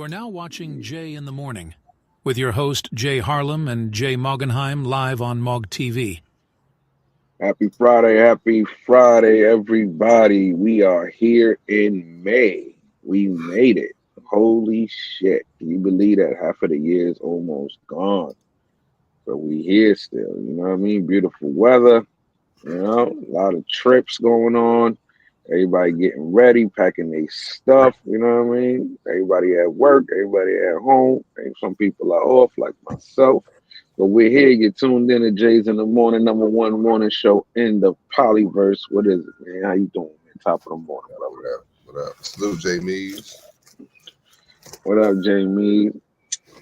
are now watching Jay in the Morning with your host Jay Harlem and Jay Moggenheim live on Mog TV. Happy Friday, everybody. We are here in May. We made it. Holy shit. Can you believe that half of the year is almost gone? But we here still, you know what I mean? Beautiful weather, a lot of trips going on. Everybody getting ready, packing their stuff, you know what I mean? Everybody at work, everybody at home. And some people are off, like myself. But we're here. You're tuned in to Jay's in the Morning, #1 morning show in the Polyverse. What is it, man? How you doing, man? Top of the morning, brother. What up? Salute, Jay Mees. What up, Jay Mees?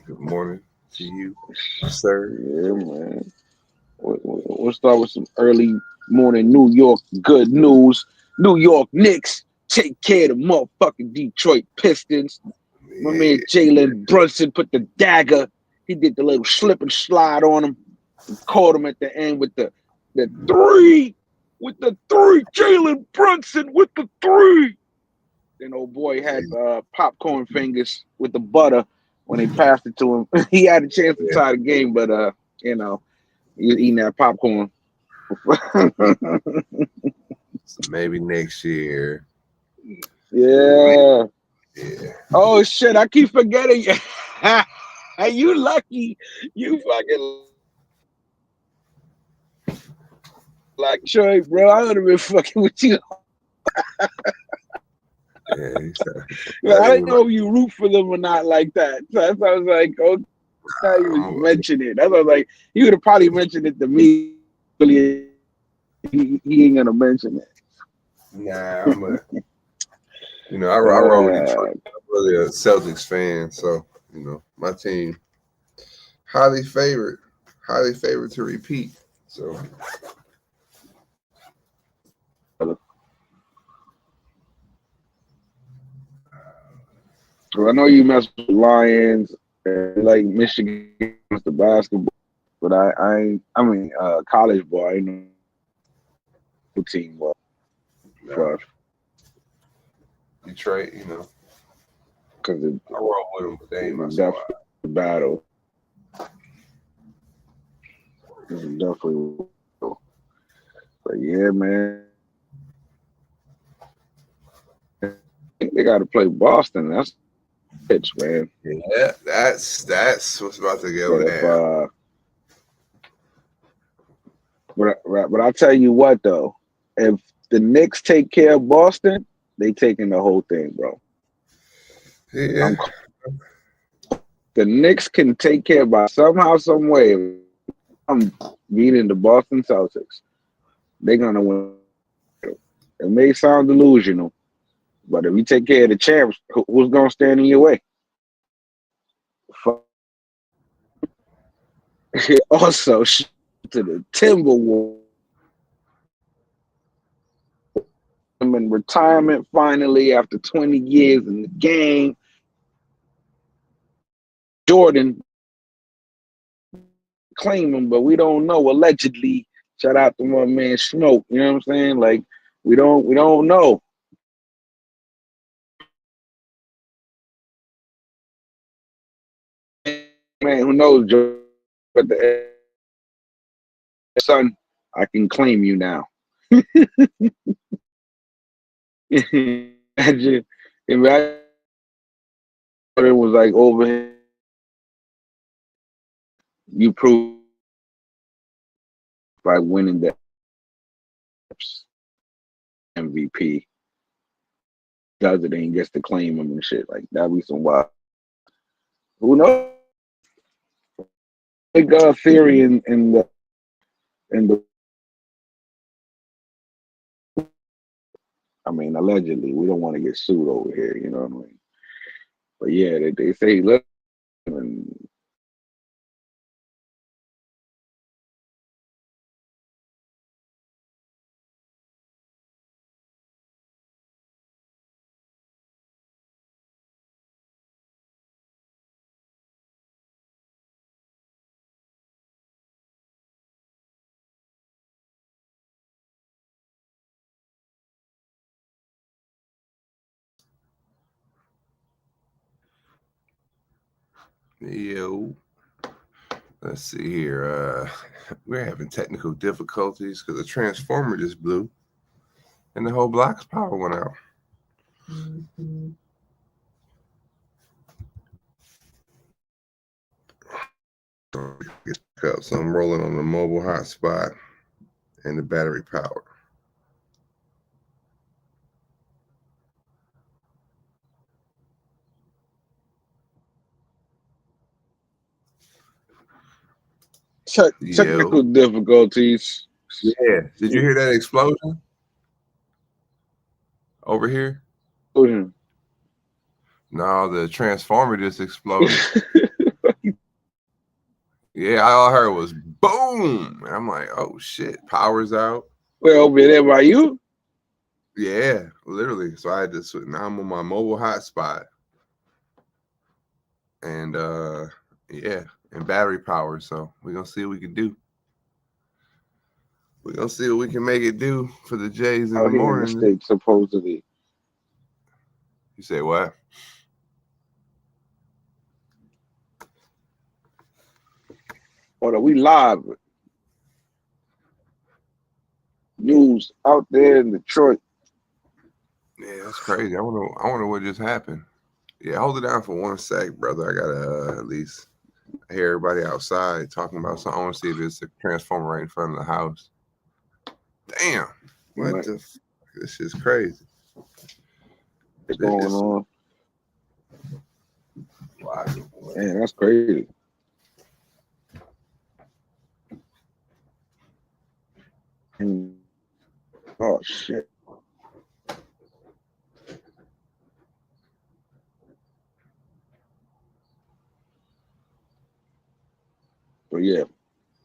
Good morning to you, sir. Yeah, man. We'll start with some early morning New York good news. New York Knicks take care of the motherfucking Detroit Pistons. My man Jalen Brunson put the dagger. He did the little slip and slide on him. Caught him at the end with the three. With the three. Jalen Brunson with the three. Then old boy had popcorn fingers with the butter when they passed it to him. He had a chance to tie the game, but he was eating that popcorn. Maybe next year. Yeah. Oh shit! I keep forgetting. You lucky. You fucking like Troy, bro. I would have been fucking with you. I didn't know if you root for them or not like that. So I was like, oh, how you was mention it. I was like, you would have probably mentioned it to me. He ain't gonna mention it. Nah, I roll with Detroit. I'm really a Celtics fan, so my team highly favored to repeat. So. Well, I know you mess with Lions and like Michigan the basketball, but I mean college ball. I know team well for Detroit, because I roll with them, but they ain't my definitely battle. Definitely, but yeah, man. They got to play Boston. That's pitch, man. Yeah, that's what's about to go down. But I'll tell you what though, if the Knicks take care of Boston, they taking the whole thing, bro. Yeah. The Knicks can take care by somehow, some way. I'm beating the Boston Celtics. They're gonna win. It may sound delusional, but if you take care of the champs, who's gonna stand in your way? Also, to the Timberwolves in retirement finally after 20 years in the game. Jordan claim him, but we don't know. Allegedly, shout out to my man Smoke. You know what I'm saying? Like we don't know. Man, who knows? But the son, I can claim you now. Imagine it was like over here. You prove by winning the MVP. Does it and gets to claim him and shit. Like that'd be some wild. Who knows? Big theory in the I mean, allegedly, we don't want to get sued over here, you know what I mean? But yeah, they say, look, and Yo, let's see here. We're having technical difficulties because the transformer just blew and the whole block's power went out. So I'm rolling on the mobile hotspot and the battery power. Technical difficulties. Yeah. Did you hear that explosion over here? No, the transformer just exploded. Yeah, all I heard was boom. And I'm like, oh shit, power's out. Well, over there by you? Yeah, literally. So I had to now I'm on my mobile hotspot. And yeah, and battery power. So we're gonna see what we can do. We're gonna see what we can make it do for the Jays in the Here in the morning. States, supposedly. You say what? Hold on, we live. News out there in Detroit. Yeah, that's crazy. I wonder what just happened. Yeah, hold it down for 1 sec, brother. I gotta at least hear everybody outside talking about something. I want to see if it's a transformer right in front of the house. Damn, what the? This is crazy. What's going on? Man, that's crazy. Oh shit. But yeah,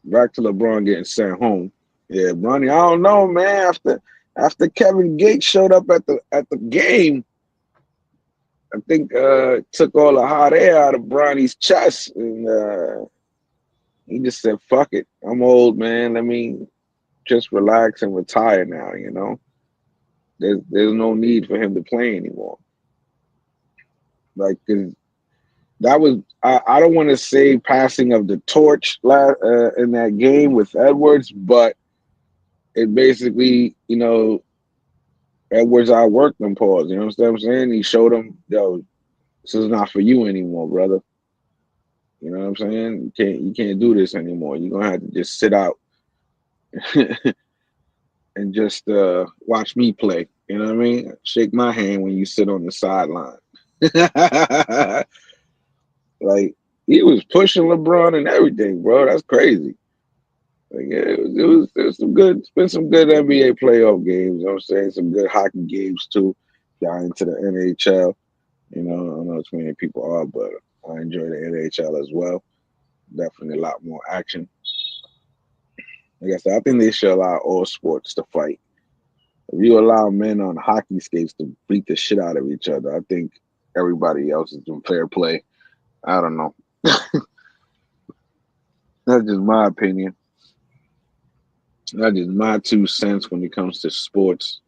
back to LeBron getting sent home. Yeah, Bronny, I don't know, man. After Kevin Gates showed up at the game, I think took all the hot air out of Bronny's chest, and he just said, "Fuck it, I'm old, man. Let me just relax and retire now." You know, there's no need for him to play anymore. Like, 'cause that was I don't want to say passing of the torch in that game with Edwards, but it basically, Edwards outworked them. Pause. You know what I'm saying? He showed them, yo, this is not for you anymore, brother. You know what I'm saying? You can't do this anymore. You're gonna have to just sit out and just watch me play. You know what I mean? Shake my hand when you sit on the sideline. Like, he was pushing LeBron and everything, bro. That's crazy. Like, yeah, it was some good. It's been some good NBA playoff games. You know what I'm saying? Some good hockey games too. Got into the NHL. You know, I don't know as many people are, but I enjoy the NHL as well. Definitely a lot more action. Like I said, I think they should allow all sports to fight. If you allow men on hockey skates to beat the shit out of each other, I think everybody else is doing fair play. I don't know. That's just my opinion. That's just my 2 cents when it comes to sports.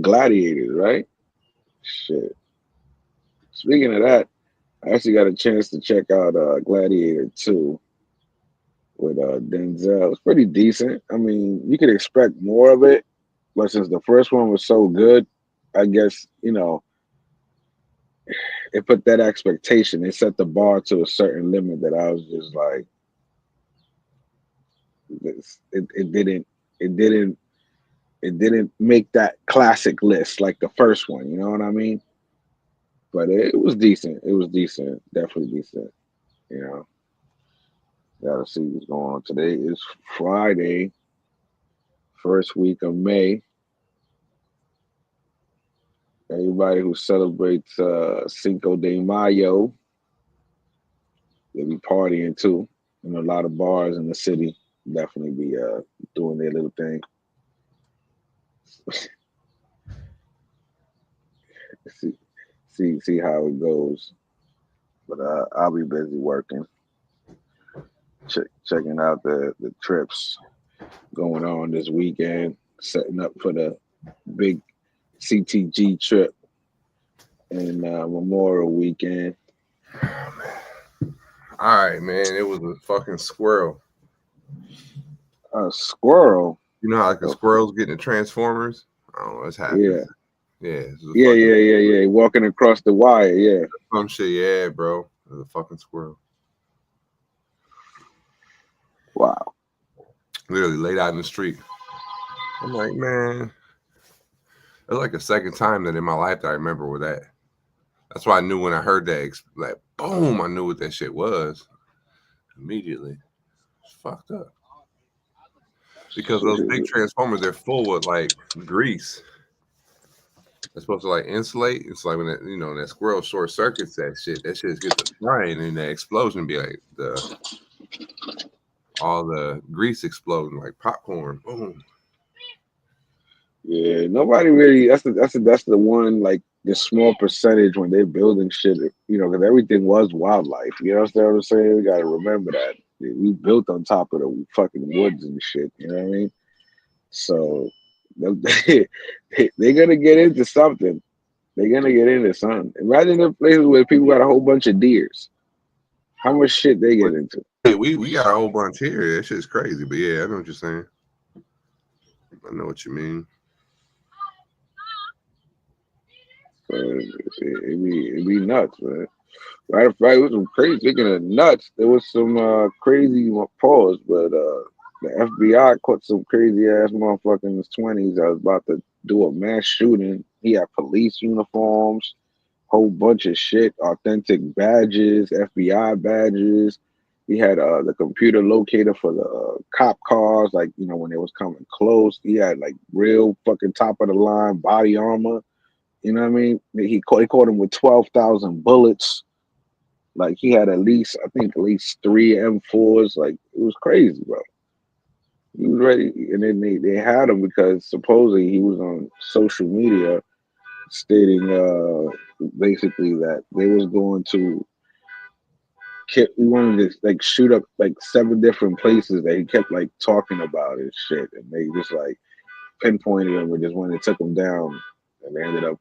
Gladiators, right? Shit. Speaking of that, I actually got a chance to check out Gladiator 2 with Denzel. It's pretty decent. I mean, you could expect more of it, but since the first one was so good, I guess, it put that expectation. It set the bar to a certain limit that I was just like, it didn't, it didn't, it didn't make that classic list like the first one. You know what I mean? But it was decent. It was decent. Definitely decent. You know, gotta see what's going on. Today is Friday, first week of May. Everybody who celebrates Cinco de Mayo, they'll be partying too. And a lot of bars in the city definitely be doing their little thing. see how it goes. But I'll be busy working, checking out the trips going on this weekend, setting up for the big CTG trip and Memorial Weekend. All right, man. It was a fucking squirrel. A squirrel. You know how like the Oh, squirrels get in the Transformers? I don't know what's happening. yeah. Yeah, it was a Yeah, fucking yeah, yeah, yeah. Walking across the wire, yeah. some shit. Yeah, bro. It was a fucking squirrel. Wow. Literally laid out in the street. I'm like, man, it's like the second time that in my life that I remember with that. That's why I knew when I heard that, like, boom, I knew what that shit was immediately. It's fucked up. Because those big transformers, they're full with like grease. They're supposed to like insulate. It's like when that, you know, that squirrel short circuits that shit. That shit gets to frying and that explosion be like all the grease exploding like popcorn. Boom. Yeah, nobody really. That's the one, like the small percentage when they're building shit. You know, because everything was wildlife. You know what I'm saying? We gotta remember that we built on top of the fucking woods and shit. You know what I mean? So they're gonna get into something. They're gonna get into something. Imagine the places where people got a whole bunch of deers. How much shit they get into? Hey, we got a whole bunch here. That shit's crazy. But yeah, I know what you're saying. I know what you mean. So it'd be nuts, man. Right, it was some crazy. Speaking of nuts, there was some crazy pause, but the FBI caught some crazy ass motherfucker in his 20s. I was about to do a mass shooting. He had police uniforms, whole bunch of shit, authentic badges, FBI badges. He had the computer locator for the cop cars, like you know when they was coming close. He had like real fucking top of the line body armor. You know what I mean? He caught him with 12,000 bullets. Like he had I think at least three M4s. Like it was crazy, bro. He was ready, and then they had him because supposedly he was on social media stating basically that they was going to he wanted to like shoot up like 7 different places that he kept like talking about and shit, and they just like pinpointed him and just when they took him down, and they ended up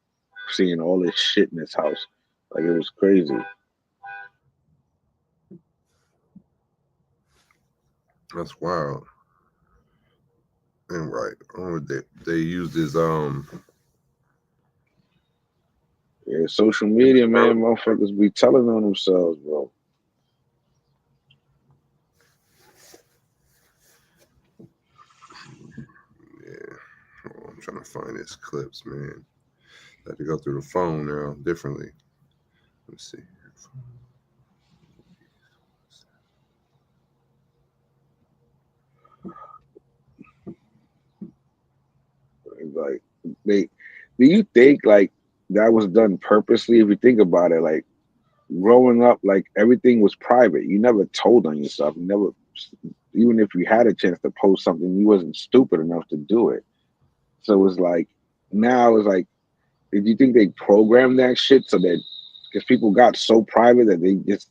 seeing all this shit in his house. Like it was crazy. That's wild. And right. Oh, they used his Yeah, social media, man, motherfuckers be telling on themselves, bro. yeah. Oh, I'm trying to find his clips, man. I have to go through the phone now differently. Let's see. Like, they, do you think like that was done purposely? If you think about it, like growing up, like everything was private. You never told on yourself. You never, even if you had a chance to post something, you wasn't stupid enough to do it. So it was like now it's like, did you think they programmed that shit so that because people got so private that they just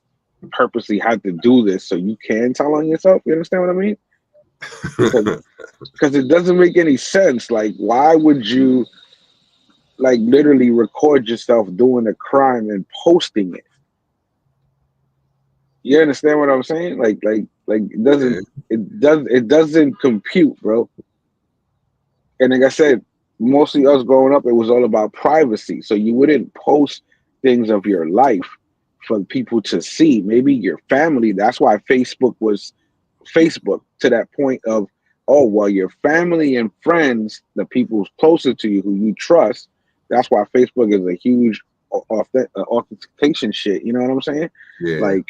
purposely had to do this so you can tell on yourself? You understand what I mean? Because it doesn't make any sense. Like, why would you like literally record yourself doing a crime and posting it? You understand what I'm saying? Like Yeah. it doesn't compute, bro. And like I said, mostly us growing up, it was all about privacy. So you wouldn't post things of your life for people to see. Maybe your family. That's why Facebook was Facebook to that point of, oh, well, your family and friends, the people closer to you who you trust, that's why Facebook is a huge authentication shit. You know what I'm saying? Yeah. Like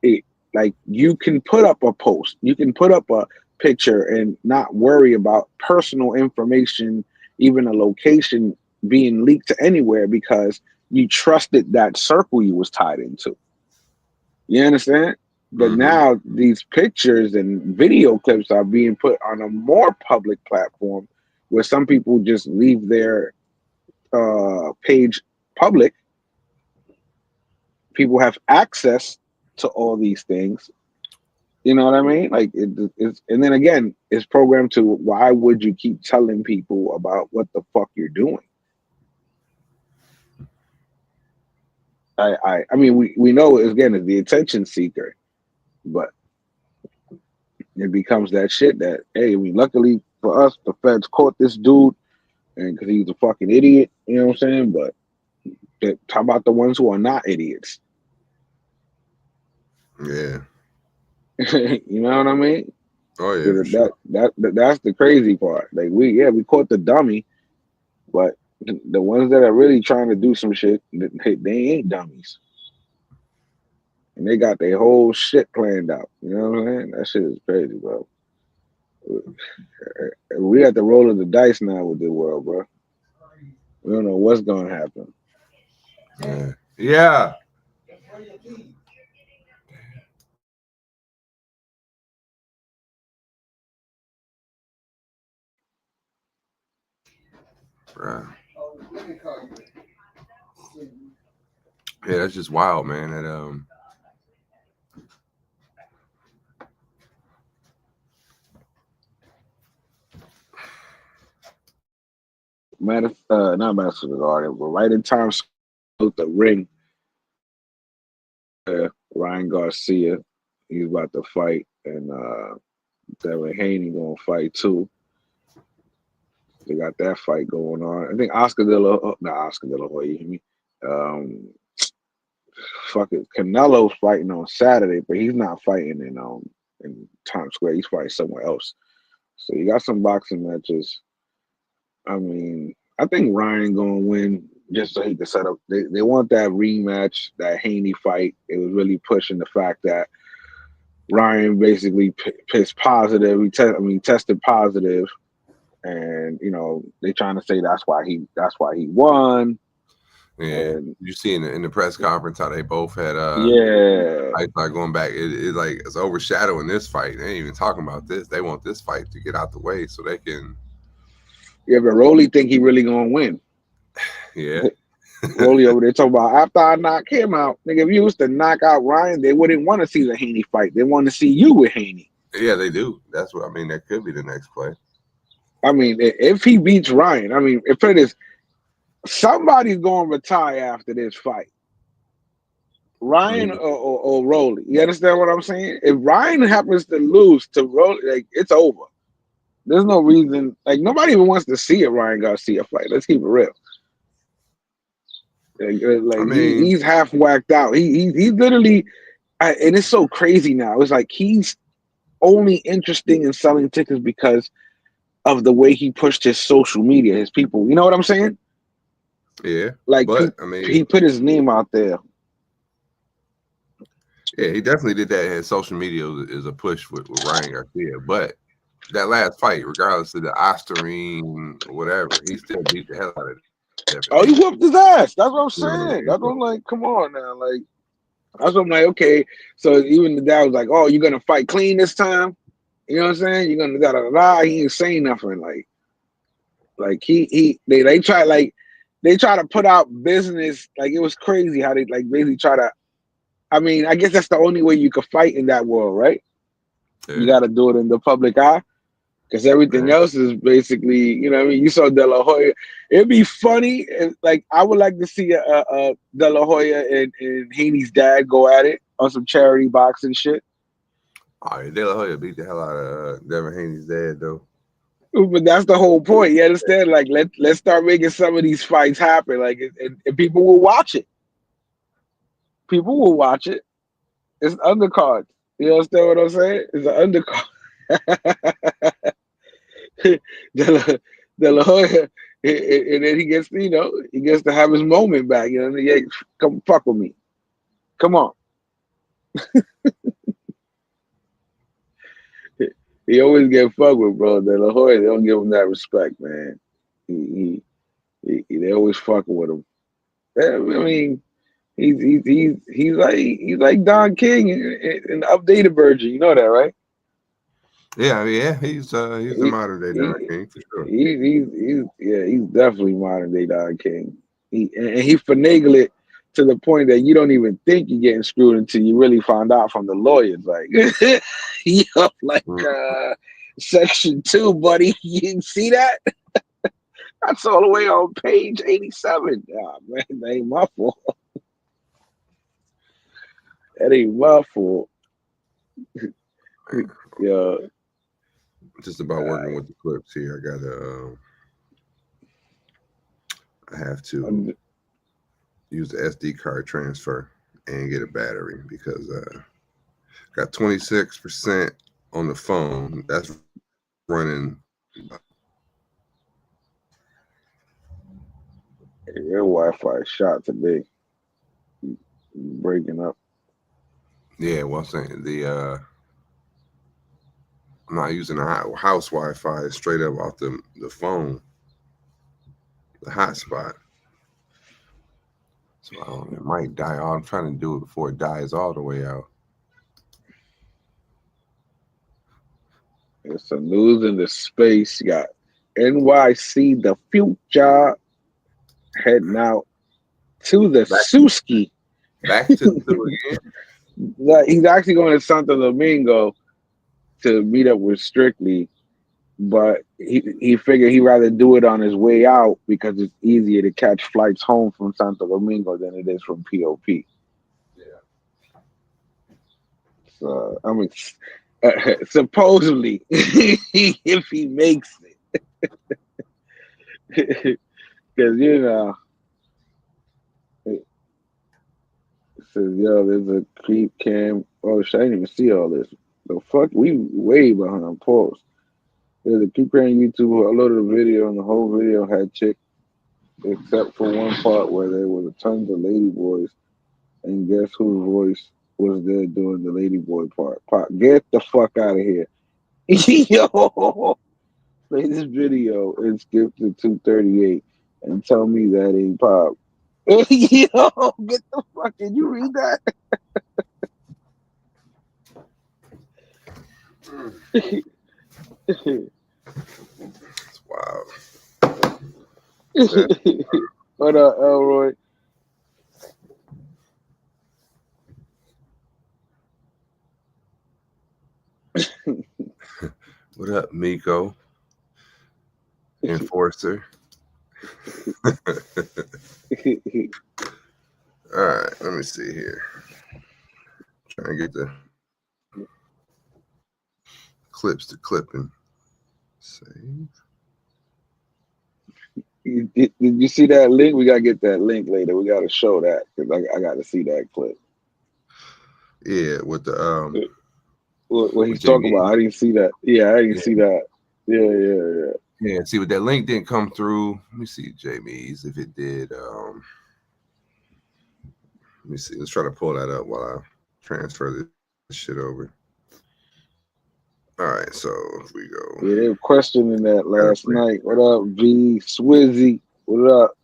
it, like you can put up a post, you can put up a picture and not worry about personal information, even a location being leaked to anywhere because you trusted that circle you was tied into. You understand? But Mm-hmm. now these pictures and video clips are being put on a more public platform where some people just leave their page public. People have access to all these things. You know what I mean? Like it's, and then again, it's programmed to why would you keep telling people about what the fuck you're doing? I mean, we know again is the attention seeker. But it becomes that shit that, hey, I mean, luckily for us, the feds caught this dude, and because he's a fucking idiot, you know what I'm saying? But how about the ones who are not idiots? Yeah. You know what I mean? Oh yeah, for sure. That's the crazy part. Like we caught the dummy, but the ones that are really trying to do some shit, they ain't dummies, and they got their whole shit planned out. You know what I'm saying? That shit is crazy, bro. We got the roll of the dice now with the world, bro. We don't know what's gonna happen. Yeah. Yeah. Right. Yeah, that's just wild, man. That Not Madison Garden, but right in time with the ring. Ryan Garcia, he's about to fight, and Devin Haney gonna fight too. They got that fight going on. I think Oscar De La Hoya, you hear me? Um, fucking Canelo's fighting on Saturday, but he's not fighting in Times Square. He's fighting somewhere else. So you got some boxing matches. I mean, I think Ryan gonna win just so he can set up. They want that rematch, that Haney fight. It was really pushing the fact that Ryan basically pissed positive. Tested positive, and they trying to say that's why he won. yeah. And You see in the press conference how they both had yeah, fights like going back. It like it's overshadowing this fight. They ain't even talking about this. They want this fight to get out the way so they can. yeah. But Rolly think he really gonna win. Yeah. Rolly over there talking about after I knock him out, nigga. If you was to knock out Ryan, they wouldn't want to see the Haney fight. They want to see you with Haney. Yeah, they do. That's what I mean. That could be the next play. I mean, if he beats Ryan, I mean, if it is somebody's going to retire after this fight, Ryan or Rolly. You understand what I'm saying? If Ryan happens to lose to Rolly, like it's over. There's no reason. Like nobody even wants to see a Ryan Garcia fight. Let's keep it real. I Like mean, he's half whacked out. He's literally, and it's so crazy now. It's like he's only interesting in selling tickets because of the way he pushed his social media, his people. You know what I'm saying? yeah, Like but I he mean, put his name out there. yeah, he definitely did that. His social media is a push with Ryan Garcia, but that last fight, regardless of the Osterine or whatever, he still beat the hell out of Devin Oh, he Haney. whooped his ass. That's what I'm You know what I saying. mean? That's what I'm like. Come on now, like that's what I'm like. Okay, so even the dad was like, "Oh, you're gonna fight clean this time." You know what I'm saying? You're gonna da da da. He ain't saying nothing. Like they try to put out business. Like it was crazy how they like basically try to. I mean, I guess that's the only way you could fight in that world, right? You Yeah, got to do it in the public eye. Because everything yeah. else is basically, you know what I mean? You saw De La Hoya. It'd be funny. Like, I would like to see a De La Hoya and Haney's dad go at it on some charity boxing shit. Oh, yeah, De La Hoya beat the hell out of Devin Haney's dad, though. But that's the whole point. You understand? Like, let's start making some of these fights happen. Like, and people will watch it. People will watch it. It's undercards. You understand what I'm saying? It's an undercard. De La, De La Hoya, and then he gets, he gets to have his moment back. You know, yeah, come fuck with me. Come on. He always get fucked with, bro. De La Hoya, they don't give him that respect, man. They always fucking with him. Yeah, I mean, he's like Don King in the updated version. You know that, right? Yeah, he's the He, modern day Don he, King for sure. he's definitely modern day Don King. He finagle it to the point that you don't even think you're getting screwed until you really find out from the lawyers. Like he up like Mm. section 2, buddy. You see that? That's all the way on page 87. Ah, man, that ain't my fault. That ain't my fault. Yeah. Just about working with the clips here. I have to use the SD card transfer and get a battery because got 26% on the phone. That's running. Your Wi-Fi shot today. Breaking up. Yeah, well, I'm saying I'm not using the house Wi-Fi. It's straight up off the phone, the hotspot. So it might die out. I'm trying to do it before it dies all the way out. It's some news in the space. You got NYC, the future, heading out to the Suski. Back to the again. He's actually going to Santo Domingo to meet up with Strictly, but he figured he'd rather do it on his way out because it's easier to catch flights home from Santo Domingo than it is from POP. Yeah. So I mean, supposedly, if he makes it, because it says yo, there's a creep cam. Oh shit, I didn't even see all this. The fuck, we way behind post. There's a creep cam YouTube who uploaded a video, and the whole video had chick, except for one part where there was tons of lady boys, and guess whose voice was there doing the lady boy part? Pop, get the fuck out of here, yo! Play this video and skip to 238 and tell me that ain't Pop. Yo, get the fuck! Did you read that? It's wild. What up, Elroy? What up, Miko? Enforcer. All right, let me see here. Trying to get the clips to clipping. Save. Did you see that link? We gotta get that link later. We gotta show that because I gotta see that clip. Yeah, with the What he's talking about. I didn't see that. Yeah, I didn't see that. Yeah. Yeah, see, but that link didn't come through. Let me see, Jamie's, if it did. Let me see. Let's try to pull that up while I transfer this shit over. All right, so if we go. Yeah, they were questioning that last night. What up, V Swizzy? What up?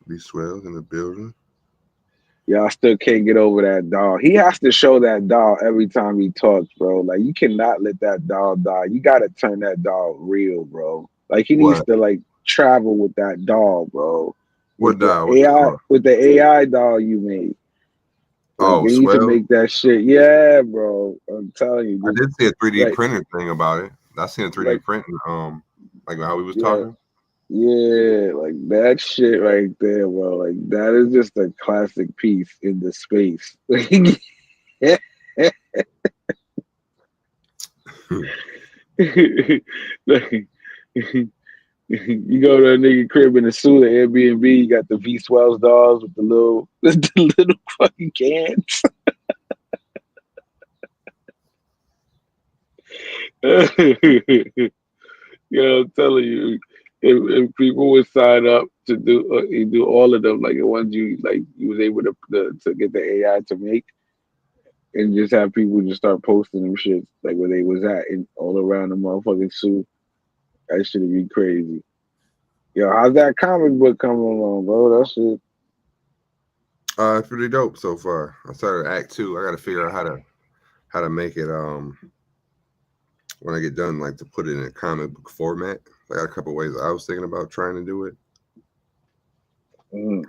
V Swells in the building. Y'all still can't get over that dog. He has to show that dog every time he talks, bro. Like you cannot let that dog die. You gotta turn that dog real, bro. Like he needs to like travel with that dog, bro. What dog? With the AI dog you made. Like, you need to make that shit. Yeah, bro. I'm telling you. I did see a 3D printer thing about it. I seen a 3D printing, like how we was talking. Yeah, like that shit right there, bro. Like that is just a classic piece in the space. You go to a nigga crib in a suit at Airbnb, you got the V Swells dolls with the little fucking cans. Yo, I'm telling you, if people would sign up to do all of them, like the ones you was able to get the AI to make, and just have people just start posting them shit like where they was at and all around the motherfucking suit. That should be crazy. Yo, how's that comic book coming along, bro? That shit. It's pretty dope so far. I started Act 2. I got to figure out how to make it when I get done, like to put it in a comic book format. I got a couple ways I was thinking about trying to do it, and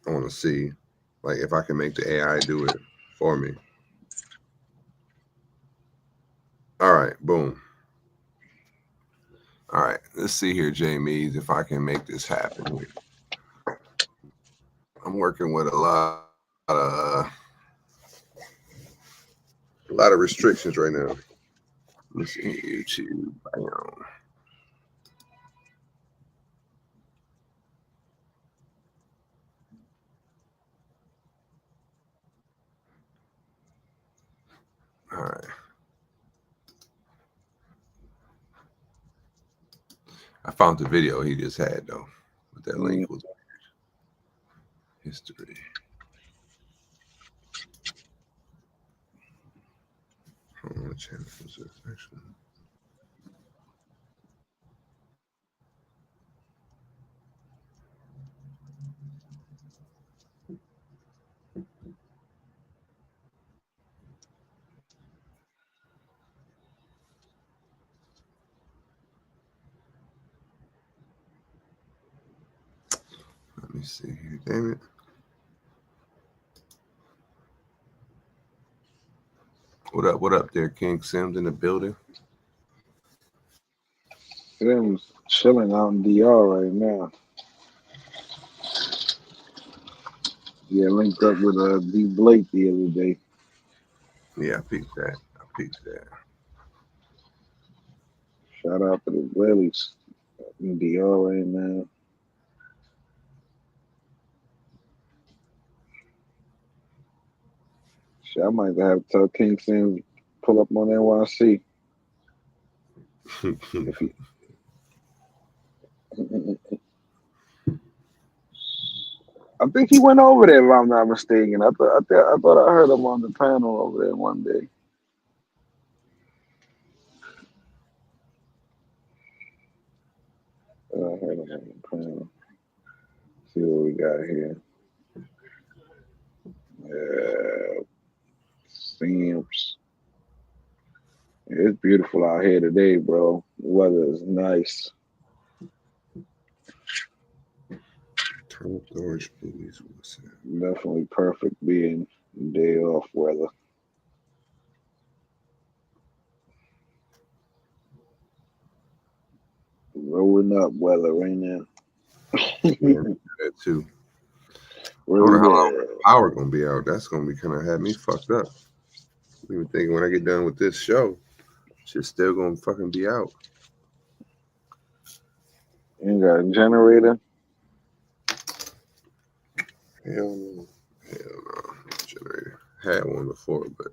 I want to see like if I can make the AI do it for me. All right, boom. All right, let's see here, Jamie, if I can make this happen here. I'm working with a lot of restrictions right now. Let's see YouTube. Bam. All right. I found the video he just had though. But that link was history. What channel was this actually? Let me see here. Damn it. What up there, King Sims in the building? Sims chilling out in DR right now. Yeah, linked up with D Blake the other day. Yeah, I peeped that. Shout out to the Willies in DR right now. Shit, I might have to tell King Sims pull up on NYC. If he, I think he went over there, if I'm not mistaken. I thought I heard him on the panel over there one day. I heard him on the panel. See what we got here. Yeah, Sims. It's beautiful out here today, bro. The weather is nice. Turn up the orange movies. What's that? Definitely perfect being day off weather. Rolling up weather right now. That too. Really I don't know how long bad. the power gonna be out. That's gonna be kind of had me fucked up. Even thinking when I get done with this show, shit's still gonna fucking be out. You got a generator? Hell no. Generator. Had one before, but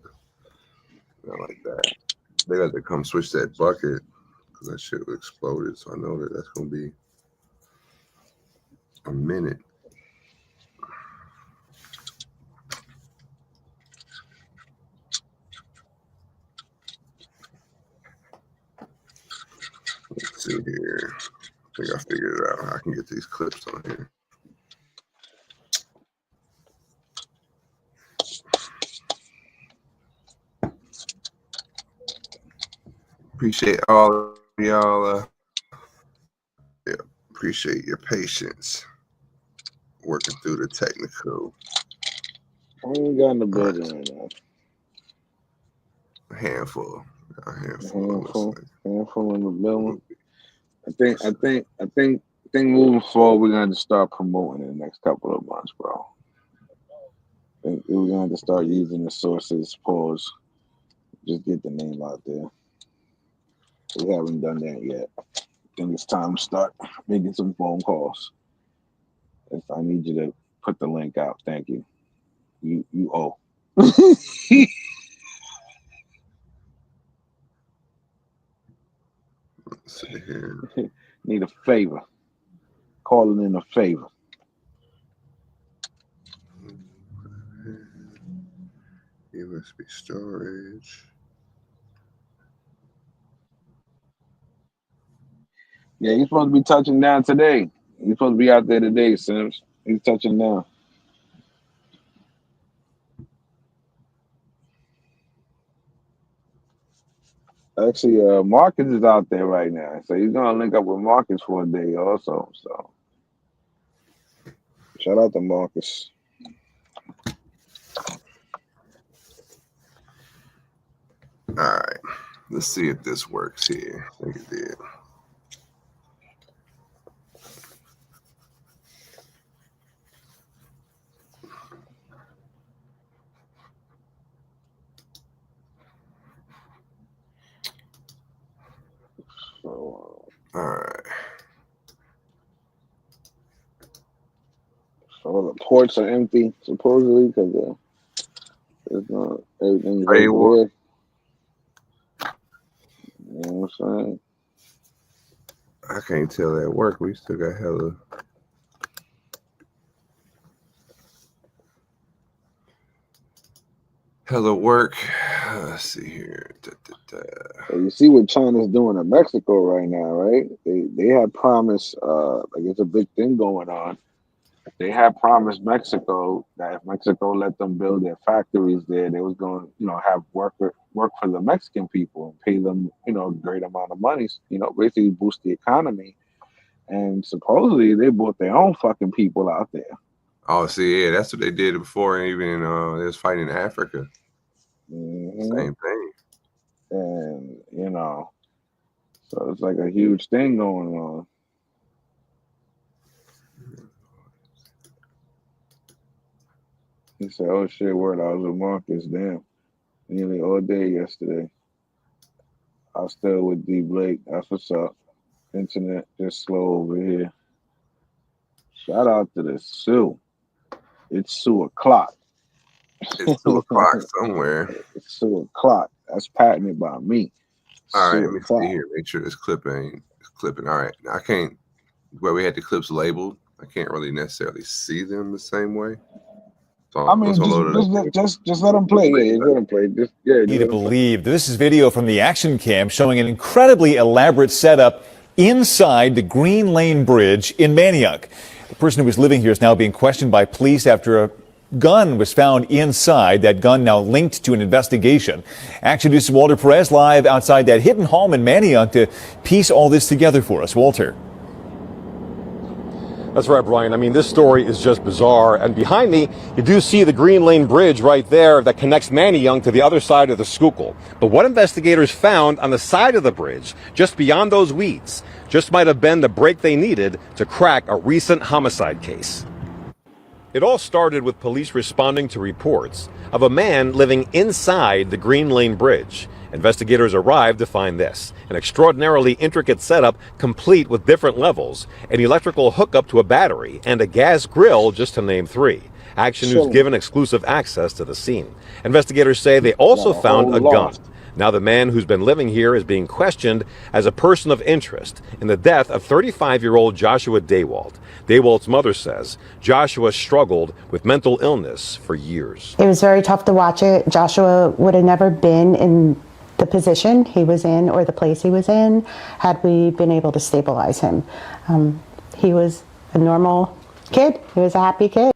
not like that. They got to come switch that bucket because that shit exploded. So I know that that's gonna be a minute. Let's see here. I think I figured it out. I can get these clips on here. Appreciate all of y'all. Yeah, appreciate your patience working through the technical. What we got in the building right now? A handful. Handful in the building. I think moving forward, we're going to start promoting in the next couple of months, bro. We're going to start using the sources, pause, just get the name out there. We haven't done that yet. I think it's time to start making some phone calls. If I need you to put the link out, thank you. You owe. Let's see here. Need a favor. Calling in a favor. USB storage. Yeah, he's supposed to be touching down today. He's supposed to be out there today, Sims. He's touching down. Actually, Marcus is out there right now, so he's gonna link up with Marcus for a day also. So, shout out to Marcus. All right, let's see if this works here. I think it did. ports are empty supposedly because there's not everything's Trade over war. there. You know what I'm saying? I can't tell at work. We still got hella work. Let's see here. So you see what China's doing in Mexico right now, right? They had promised, like it's a big thing going on. They had promised Mexico that if Mexico let them build their factories there, they was going to, have work for the Mexican people and pay them, a great amount of money, basically boost the economy. And supposedly they brought their own fucking people out there. Oh, see, yeah, that's what they did before. Even they was fighting in Africa. Mm-hmm. Same thing. And so it's like a huge thing going on. He said, "Oh shit, word! I was with Marcus. Damn, nearly all day yesterday. I was still with D Blake. That's what's up. Internet just slow over here. Shout out to the Sue. It's 2 o'clock. It's 2 o'clock somewhere. It's 2 o'clock. That's patented by me. All right, 2 let me o'clock. see here. Make sure this clip ain't clipping. All right, I can't. Where we had the clips labeled, I can't really necessarily see them the same way. So I mean, just let them play. Yeah, just let them play. Just let them believe this is video from the action cam showing an incredibly elaborate setup inside the Green Lane Bridge in Manayunk. The person who was living here is now being questioned by police after a gun was found inside. That gun now linked to an investigation. Action News' Walter Perez live outside that hidden home in Manayunk to piece all this together for us. Walter. That's right, Brian. I mean, this story is just bizarre. And behind me, you do see the Green Lane Bridge right there that connects Manayunk to the other side of the Schuylkill. But what investigators found on the side of the bridge, just beyond those weeds, just might have been the break they needed to crack a recent homicide case. It all started with police responding to reports of a man living inside the Green Lane Bridge. Investigators arrived to find this, an extraordinarily intricate setup complete with different levels, an electrical hookup to a battery, and a gas grill, just to name 3. Action News given exclusive access to the scene. Investigators say they also found a gun. Now the man who's been living here is being questioned as a person of interest in the death of 35-year-old Joshua Daywalt. Daywalt's mother says Joshua struggled with mental illness for years. It was very tough to watch it. Joshua would have never been in the position he was in or the place he was in had we been able to stabilize him. He was a normal kid. He was a happy kid.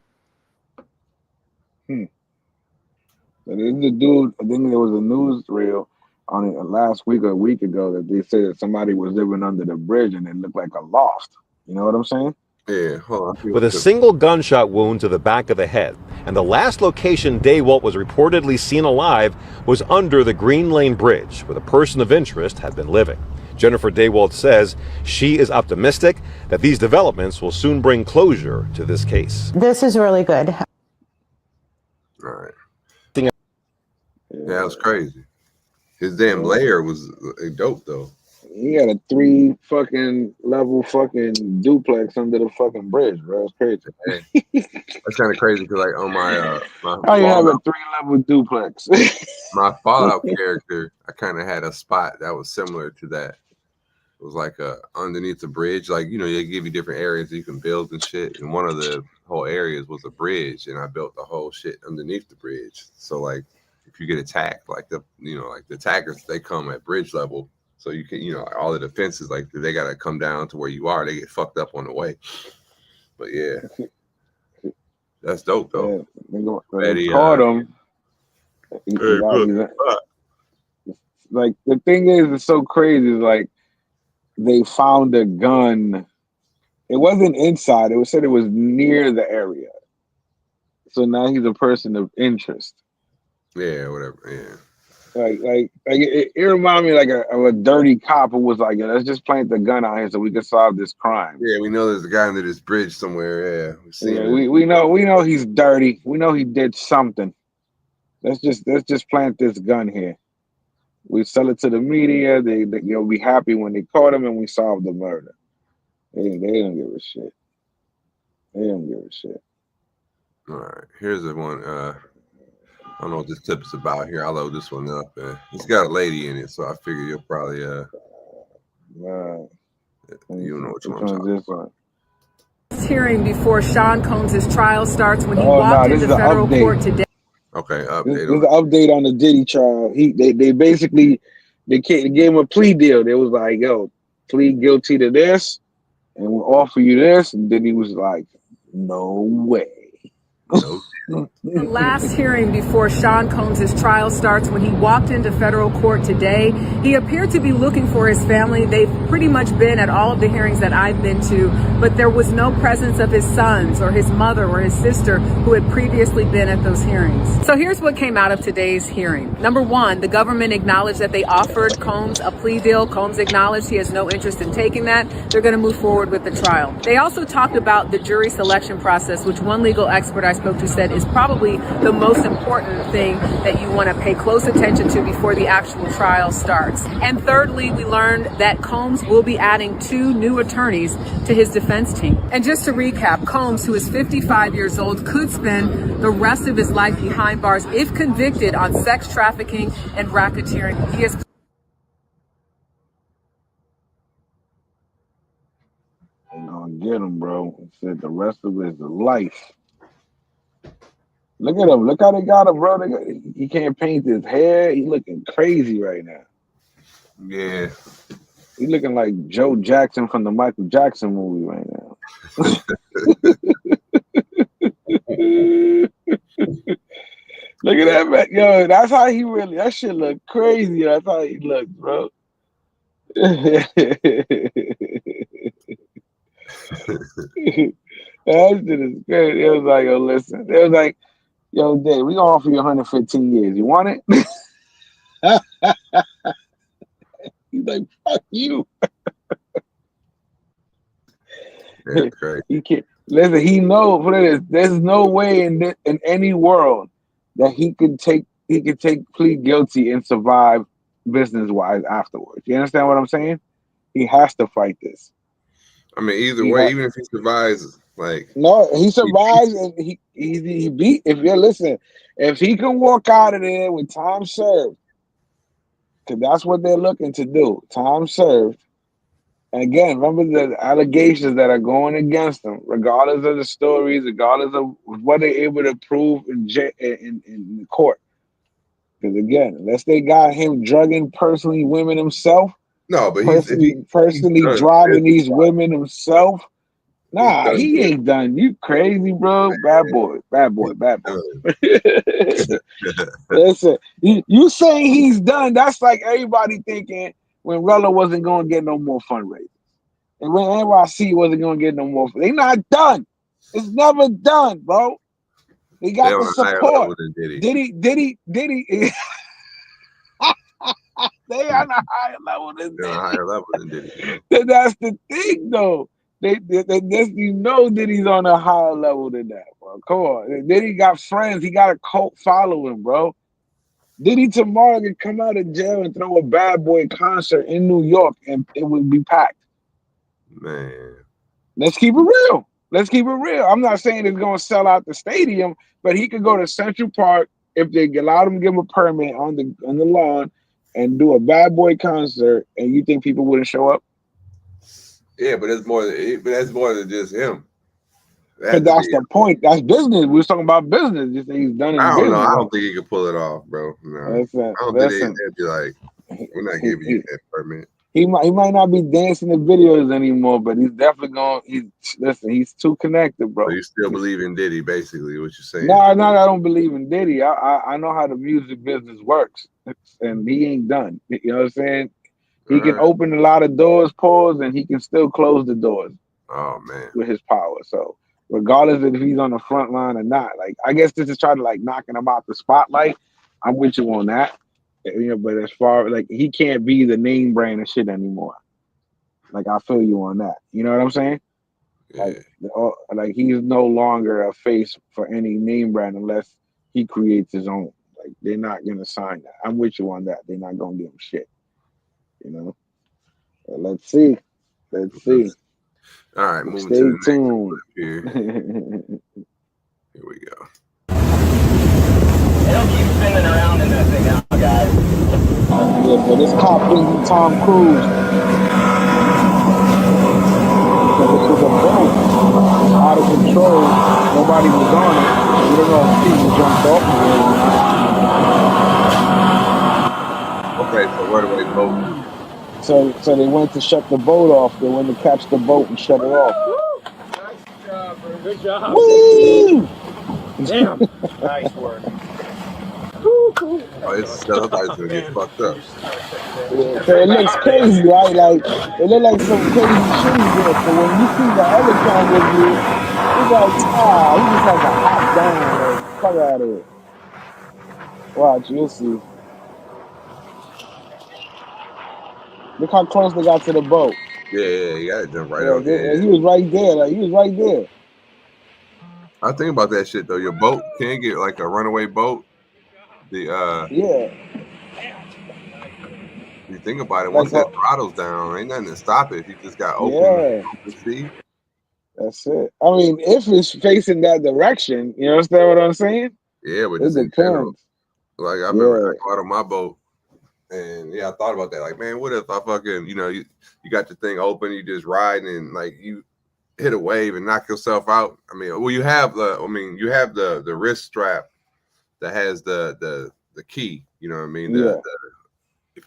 So this is the dude. I think there was a news reel on it last week or a week ago that they said that somebody was living under the bridge and it looked like a loft. You know what I'm saying? Yeah, hold on. With a single gunshot wound to the back of the head. And the last location Daywalt was reportedly seen alive was under the Green Lane Bridge, where the person of interest had been living. Jennifer Daywalt says she is optimistic that these developments will soon bring closure to this case. This is really good. All right. Yeah, that was crazy. His damn lair was dope though. He had a 3 fucking level fucking duplex under the fucking bridge, bro. It's crazy. Hey, that's kind of crazy because like on my how you have a 3 level duplex? my Fallout character, I kind of had a spot that was similar to that. It was like underneath the bridge, like they give you different areas that you can build and shit. And one of the whole areas was a bridge, and I built the whole shit underneath the bridge. So like, if you get attacked, like the attackers, they come at bridge level, so you can all the defenses like they gotta come down to where you are. They get fucked up on the way. But yeah, that's dope though. Yeah, they caught him. Like the thing is, it's so crazy. Is like they found a gun. It wasn't inside. It was said it was near the area. So now he's a person of interest. Yeah, whatever. Yeah. Like it reminded me of a dirty cop who was like, let's just plant the gun out here so we can solve this crime. Yeah, we know there's a guy under this bridge somewhere. Yeah, we know he's dirty. We know he did something. Let's just plant this gun here. We sell it to the media. They'll be happy when they caught him and we solve the murder. They don't give a shit. They don't give a shit. All right, here's the one. I don't know what this tip is about here. I'll load this one up. It's got a lady in it, so I figure you'll probably you know which Which one I'm one's talking this one? Hearing before Sean Combs' trial starts when he Oh walked no, this into is an federal court update. today. about. Okay, This update is on an update on the Diddy trial. They basically they gave him a plea deal. They was like, yo, plead guilty to this, and we'll offer you this. And then he was like, no way. no. The last hearing before Sean Combs' trial starts when he walked into federal court today. He appeared to be looking for his family. They've pretty much been at all of the hearings that I've been to, but there was no presence of his sons or his mother or his sister who had previously been at those hearings. So here's what came out of today's hearing. Number one, the government acknowledged that they offered Combs a plea deal. Combs acknowledged he has no interest in taking that. They're going to move forward with the trial. They also talked about the jury selection process, which one legal expert I spoke to said is probably the most important thing that you want to pay close attention to before the actual trial starts. And thirdly, we learned that Combs will be adding 2 new attorneys to his defense team. And just to recap, Combs, who is 55 years old, could spend the rest of his life behind bars if convicted on sex trafficking and racketeering. He is They're gonna get him, bro. He said the rest of his life. Look at him. Look how they got him, bro. He can't paint his hair. He looking crazy right now. Yeah. He looking like Joe Jackson from the Michael Jackson movie right now. Look at that, man. Yo, that's how he really. That shit look crazy. That's how he looks, bro. That shit is good. It was like, yo, listen. It was like, yo, Dave, we gonna offer you 115 years. You want it? He's like, fuck you. That's crazy. He can't listen. He knows what it is. There's no way in any world that he could take plead guilty and survive business wise afterwards. You understand what I'm saying? He has to fight this. I mean, either He way, ha- even if he survives, like no, he he beats survives and he beat. If you listen, if he can walk out of there with time served, because that's what they're looking to do. Time served. And again, remember the allegations that are going against them, regardless of the stories, regardless of what they're able to prove in court. Because again, unless they got him drugging personally women himself, no, but personally done driving business these women himself, he's nah, done he business. ain't done. You crazy, bro? Bad boy, bad boy, He's bad boy. done. Listen, you saying he's done? That's like everybody thinking when Rella wasn't going to get no more fundraisers. And when NYC wasn't gonna get no more, they not done. It's never done, bro. They They got on the a higher support. level than Diddy. Diddy. They on a higher level than They're on a Diddy. higher level than Diddy, bro. That's the thing, though. They you know Diddy's on a higher level than that, bro. Come on. Diddy got friends. He got a cult following, bro. Diddy tomorrow can come out of jail and throw a bad boy concert in New York and it would be packed. Man. Let's keep it real. Let's keep it real. I'm not saying it's going to sell out the stadium, but he could go to Central Park if they allow him to give a permit on the lawn and do a bad boy concert. And you think people wouldn't show up? Yeah, but that's more than just him. That Because has to be. that's the point. That's business. We was talking about business. Just he's done I in don't know. I business. don't think he could pull it off, bro. No, Listen, I don't think listen. they'd be like, we're not He, giving you he, that permit. he might not be dancing in videos anymore, but he's definitely going. He's too connected, So bro. you still believe in Diddy, basically, what you're saying? No, I don't believe in Diddy. I know how the music business works, and he ain't done. You know what I'm saying? All He can right. open a lot of doors, pause, and he can still close the doors Oh man. with his power. So regardless of if he's on the front line or not, like I guess this is trying to like knocking him out the spotlight. I'm with you on that. You know, but as far like he can't be the name brand and shit anymore. Like I feel you on that. You know what I'm saying? Yeah. Like he's no longer a face for any name brand unless he creates his own. Like they're not gonna sign that. I'm with you on that. They're not gonna give him shit. You know. But let's see. Let's see. All right. Moving to Stay the next tuned. clip here. Here Here we go. It'll keep spinning around in that thing now, guys. Yeah, but this cop thinks he's Tom Cruise because this was a boat out of control. Nobody was on it. We don't know if people jumped off of it or not. Okay, so runaway boat. So they went to shut the boat off. They went to catch the boat and shut it off. Nice job, bro. Good job. Woo! Damn. Nice work. Oh, it's somebody's gonna get fucked up. Yeah, so it looks crazy, right? Like it looked like some crazy shit he did. But when you see the other camera view, it's like, he just like a hop down, like fuck out of it. Watch, you'll see. Look how close they got to the boat. Yeah, you gotta jump right Yeah, on. Yeah. he was right there. Like he was right there. I think about that shit though. Your boat can get like a runaway boat. Yeah, You think about it, like once that throttle's down, ain't nothing to stop it. If you just got yeah, open sea. that's it. I mean, if it's facing that direction, you understand what I'm saying? Yeah, but It just in general. depends. Like I Yeah, go out on my boat, and yeah, I thought about that. Like, man, what if I fucking, you got the thing open, you just riding, and like you hit a wave and knock yourself out. I mean, well, you have the wrist strap that has the key. You know what I mean? yeah.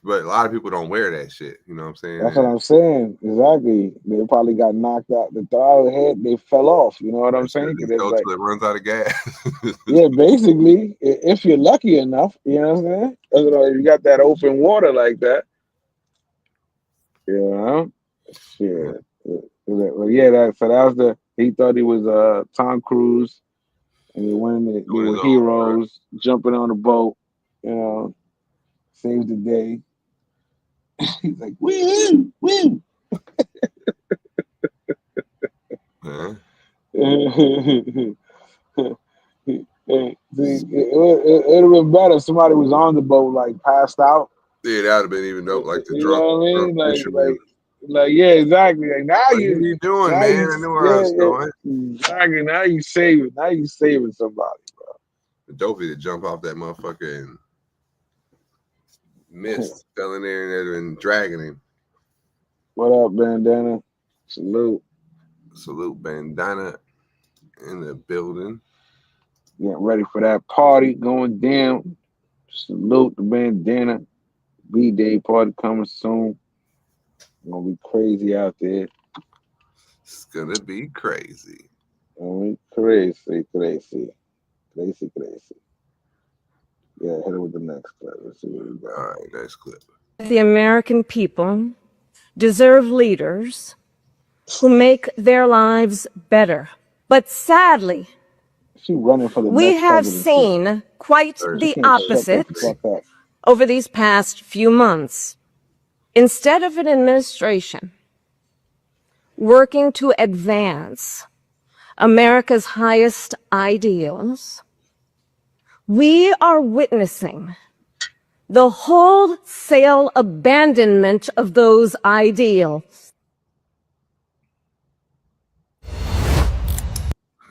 But a lot of people don't wear that shit. You know what I'm saying? That's what I'm saying. Exactly. They probably got knocked out. The throttle hit. They fell off. You know what I'm saying? Just go till it runs out of gas. Yeah, basically, if you're lucky enough, you know what I'm saying? If you got that open water like that, you know? Shit. Well, yeah, so that was he thought he was Tom Cruise, and they were heroes, jumping on the boat, you know, saved the day. He's like, woo, woo. See, it would have been better if somebody was on the boat, like passed out. Yeah, that would have been even dope. Like the You drunk, know what I mean? fisherman. Like, yeah, exactly. Like now What are you doing, man? I knew where I was going. Exactly. Now you saving. Now you saving somebody, bro. The dopey to jump off that motherfucker and missed, fell in there and dragging him. What up, Bandana? Salute, Bandana in the building. Getting ready for that party going down. Salute the Bandana. B-Day party coming soon. Gonna be crazy out there. It's gonna be crazy. Crazy. Yeah, hit it with the next clip. Let's see what we got. All right, next clip. The American people deserve leaders who make their lives better. But sadly, we have seen quite the opposite over these past few months. Instead of an administration working to advance America's highest ideals, we are witnessing the wholesale abandonment of those ideals.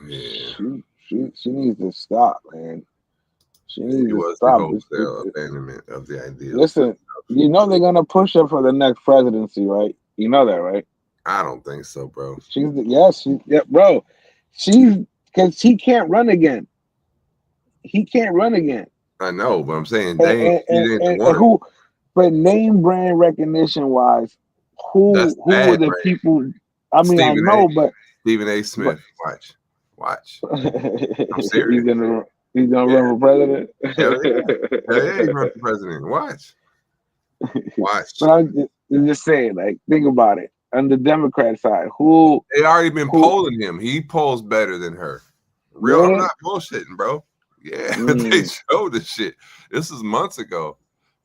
Yeah. She needs to stop, man. She needs to was stop. The wholesale abandonment of the ideals. Listen, you know they're gonna push her for the next presidency, right? You know that, right? I don't think so, bro. Bro. Because he can't run again. He can't run again. I know, but I'm saying but name brand recognition wise, who were the people? I mean, I know, but Stephen A. Smith, watch. I'm serious. He's gonna run for president. Hell yeah, he's run for president. Watch. But I'm just saying, like, think about it. On the Democrat side, who they already been polling him. He polls better than her. Real, yeah. I'm not bullshitting, bro. Yeah, they showed the shit. This is months ago.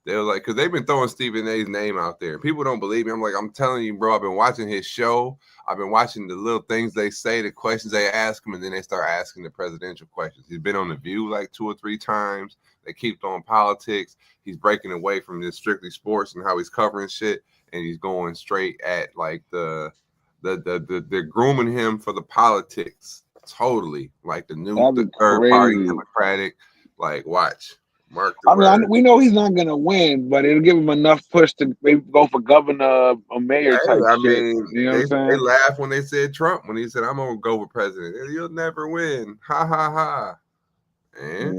They were like, because they've been throwing Stephen A's name out there. People don't believe me. I'm like, I'm telling you, bro. I've been watching his show. I've been watching the little things they say, the questions they ask him, and then they start asking the presidential questions. He's been on The View like 2 or 3 times. They keep throwing politics. He's breaking away from this strictly sports and how he's covering shit, and he's going straight at like they're grooming him for the politics. Totally. Like the That'd be third party crazy. Democratic. Like, watch. Mark the I mean, word. we know he's not gonna win, but it'll give him enough push to maybe go for governor or mayor Hey, type I shit. mean, You know what I'm they saying? laughed when they said Trump, when he said, I'm going to go for president. You'll never win. Ha, ha, ha. And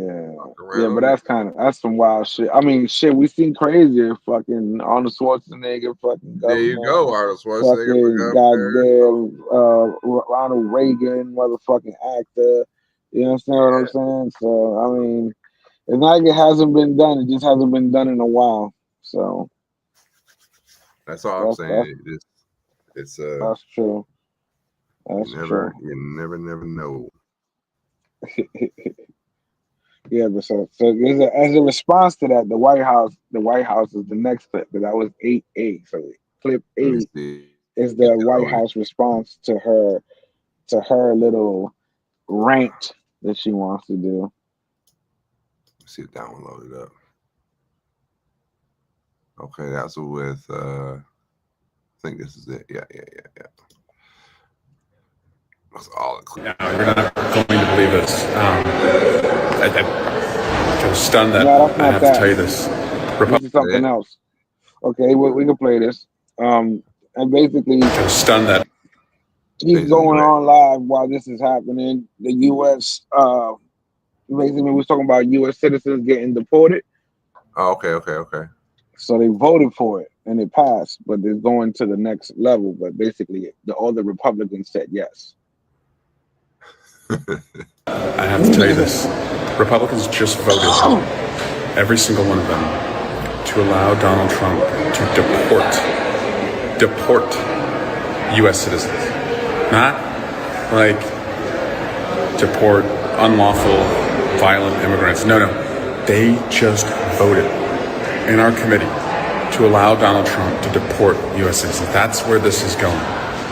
Yeah, but that's some wild shit. I mean, shit, we seen crazier. Fucking Arnold Schwarzenegger, fucking there you governor, go, Arnold Schwarzenegger for fucking governor. goddamn Ronald Reagan, motherfucking actor. You understand what I'm saying? So I mean, it's not like it hasn't been done. It just hasn't been done in a while. So That's all I'm saying. It's that's true. That's true. You never know. Yeah, but so as a response to that, the White House is the next clip, but that was 8A. So clip 8 is the White House response to her little rant that she wants to do. Let's see if that one loaded up. Okay, that's with I think this is it. Yeah. That's all included. No, you're not going to believe this. I'm stunned that No, that's not I have that. to tell you this. This is something else. Okay, we can play this. And basically, I'm stunned that he's going on live while this is happening. The U.S. Basically, we're talking about U.S. citizens getting deported. Oh, okay. So they voted for it and it passed, but they're going to the next level. But basically, all the Republicans said yes. I have to tell you this. Republicans just voted, every single one of them, to allow Donald Trump to deport U.S. citizens. Not like deport unlawful, violent immigrants. No. They just voted in our committee to allow Donald Trump to deport U.S. citizens. That's where this is going.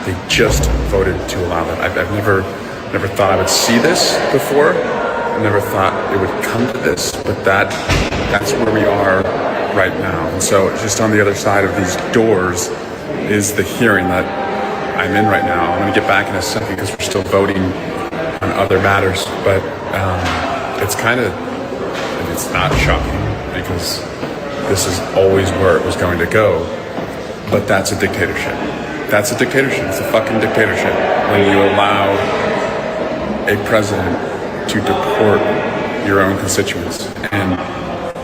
They just voted to allow that. I've never thought I would see this before. I never thought it would come to this, but that's where we are right now. And so just on the other side of these doors is the hearing that I'm in right now. I'm going to get back in a second because we're still voting on other matters, but it's not shocking because this is always where it was going to go, but that's a dictatorship. That's a dictatorship. It's a fucking dictatorship when you allow a president to deport your own constituents. And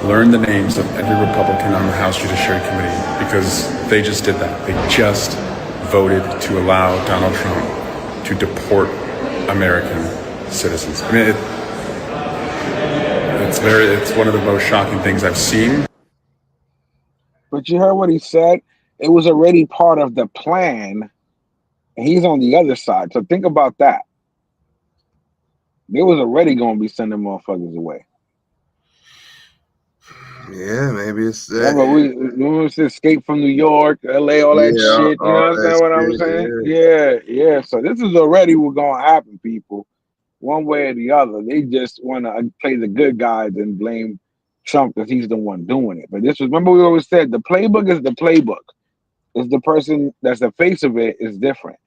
learn the names of every Republican on the House Judiciary Committee because they just did that. They just voted to allow Donald Trump to deport American citizens. I mean, it's one of the most shocking things I've seen. But you heard what he said? It was already part of the plan, and he's on the other side. So think about that. They was already going to be sending motherfuckers away. Yeah, maybe it's that. Remember, we escape from New York, LA, all that shit. You understand what I'm saying? Yeah. So this is already what's going to happen, people. One way or the other. They just want to play the good guys and blame Trump because he's the one doing it. But remember we always said, the playbook is the playbook. It's the person that's the face of it is different.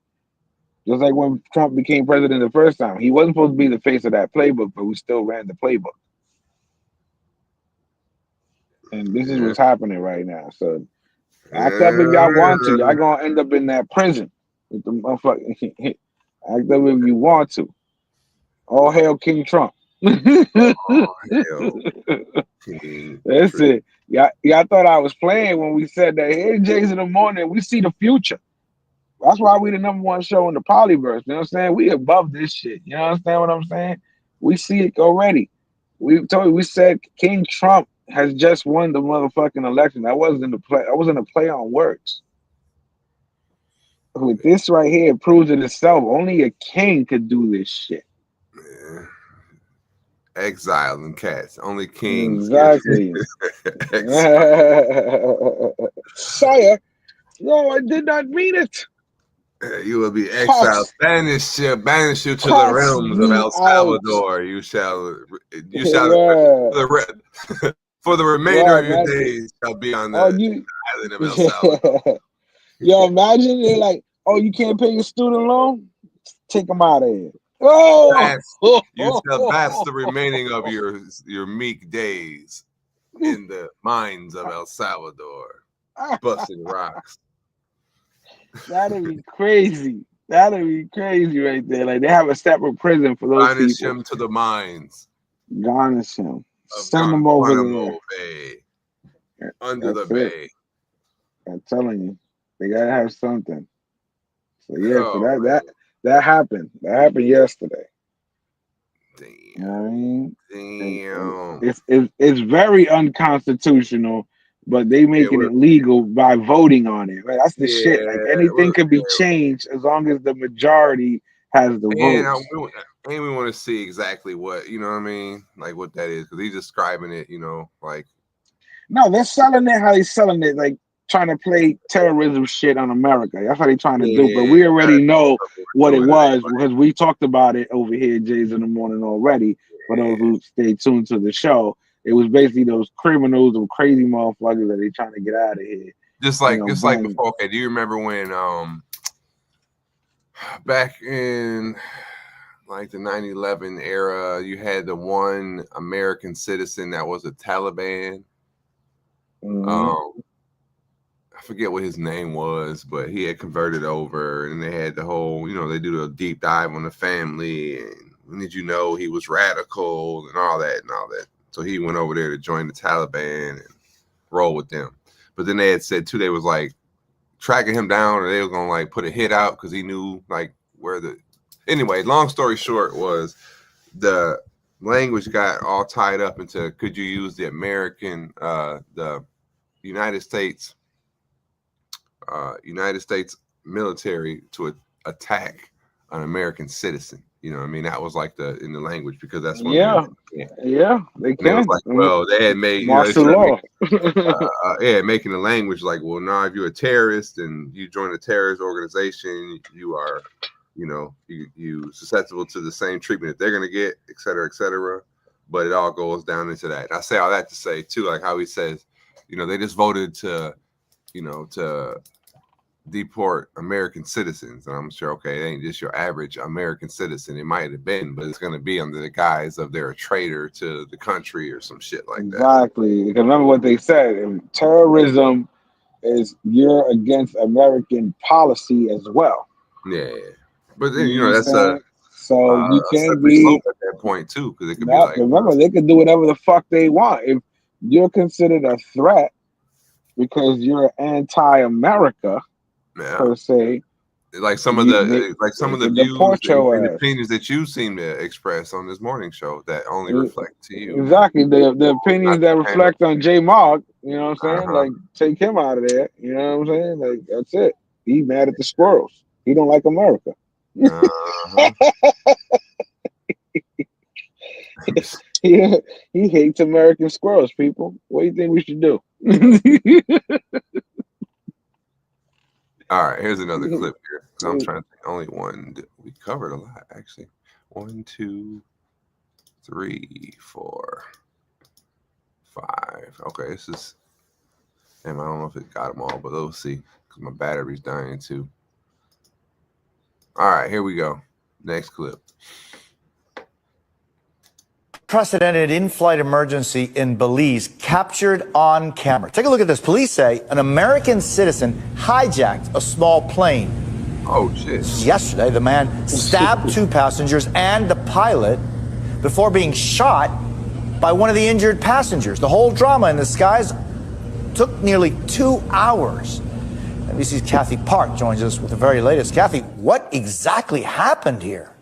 Just like when Trump became president the first time. He wasn't supposed to be the face of that playbook, but we still ran the playbook. And this is what's happening right now. So act up if y'all want to. Y'all gonna end up in that prison with the motherfucking act up if you want to. All hail King Trump. All hail King That's Trump. it. Y'all thought I was playing when we said that. Here, Jays in the morning, we see the future. That's why we the number one show in the polyverse. You know what I'm saying? We above this shit. You understand what I'm saying? We see it already. We said King Trump has just won the motherfucking election. That wasn't a play on words. With this right here, it proves it itself. Only a king could do this shit. Yeah. Exile and cats. Only kings. Exactly. Sire, no, I did not mean it. You will be exiled, banish you to the realms of El Salvador. You shall for the remainder of your days shall be on the island of El Salvador. Yo, imagine they're like, oh, you can't pay your student loan? Take them out of here. Oh, You tell that's the remaining of your meek days in the mines of El Salvador, busting rocks. that'd be crazy. That'd be crazy right there. Like they have a separate prison for those Banish people. him to the mines Garnish him. of Send them over Guantanamo Bay, under the bay. I'm telling you, they gotta have something. So yeah, so Oh, that happened. That happened yesterday. damn. You know what I mean? Damn. It's very unconstitutional, but they making it legal by voting on it. Like, that's the shit. Like anything could be changed as long as the majority has the votes. And we want to see exactly what, you know what I mean? Like what that is, because he's describing it, like. No, they're selling it how they're selling it, like trying to play terrorism shit on America. That's what they're trying to do. But we already know what it was because we talked about it over here, Jays in the Morning already. For those who stay tuned to the show, it was basically those criminals or crazy motherfuckers that they trying to get out of here. Just like before. Okay, do you remember when back in like the 9/11 era, you had the one American citizen that was a Taliban? Mm-hmm. I forget what his name was, but he had converted over, and they had the whole, they do a deep dive on the family, and when did you know he was radical and all that. So he went over there to join the Taliban and roll with them. But then they had said too, they was like tracking him down, or they were gonna like put a hit out because he knew like where the. Anyway, long story short was the language got all tied up into could you use the American, the United States military to attack an American citizen. You know what I mean? That was like in the language because that's one. Yeah, they can. It was like, well, they had made martial law. Making the language like, well, now if you're a terrorist and you join a terrorist organization, you are, you susceptible to the same treatment that they're gonna get, et cetera, et cetera. But it all goes down into that. And I say all that to say too, like how he says, they just voted to deport American citizens, and I'm sure, okay, it ain't just your average American citizen. It might have been, but it's going to be under the guise of they're a traitor to the country or some shit like that. Exactly. Because remember what they said: terrorism is you're against American policy as well. Yeah, but then that's so you can't be slope at that point too, because it could be like. Remember, they could do whatever the fuck they want if you're considered a threat because you're anti-America. Yeah. Per se, like some of the views and opinions that you seem to express on this morning show that only reflect to you. Exactly, the opinions that reflect on J Mog. You know what I'm saying? Like, take him out of there. You know what I'm saying? Like, that's it. He mad at the squirrels. He don't like America. He hates American squirrels. People, what do you think we should do? All right, here's another clip here. I'm trying to think. Only one. We covered a lot, actually. 1, 2, 3, 4, 5. Okay, this is. I don't know if it got them all, but we'll see. Because my battery's dying too. All right, here we go. Next clip. Unprecedented in-flight emergency in Belize captured on camera. Take a look at this. Police say an American citizen hijacked a small plane. Oh, shit. Yesterday, the man stabbed 2 passengers and the pilot before being shot by one of the injured passengers. The whole drama in the skies took nearly 2 hours. NBC's Kathy Park joins us with the very latest. Kathy, what exactly happened here?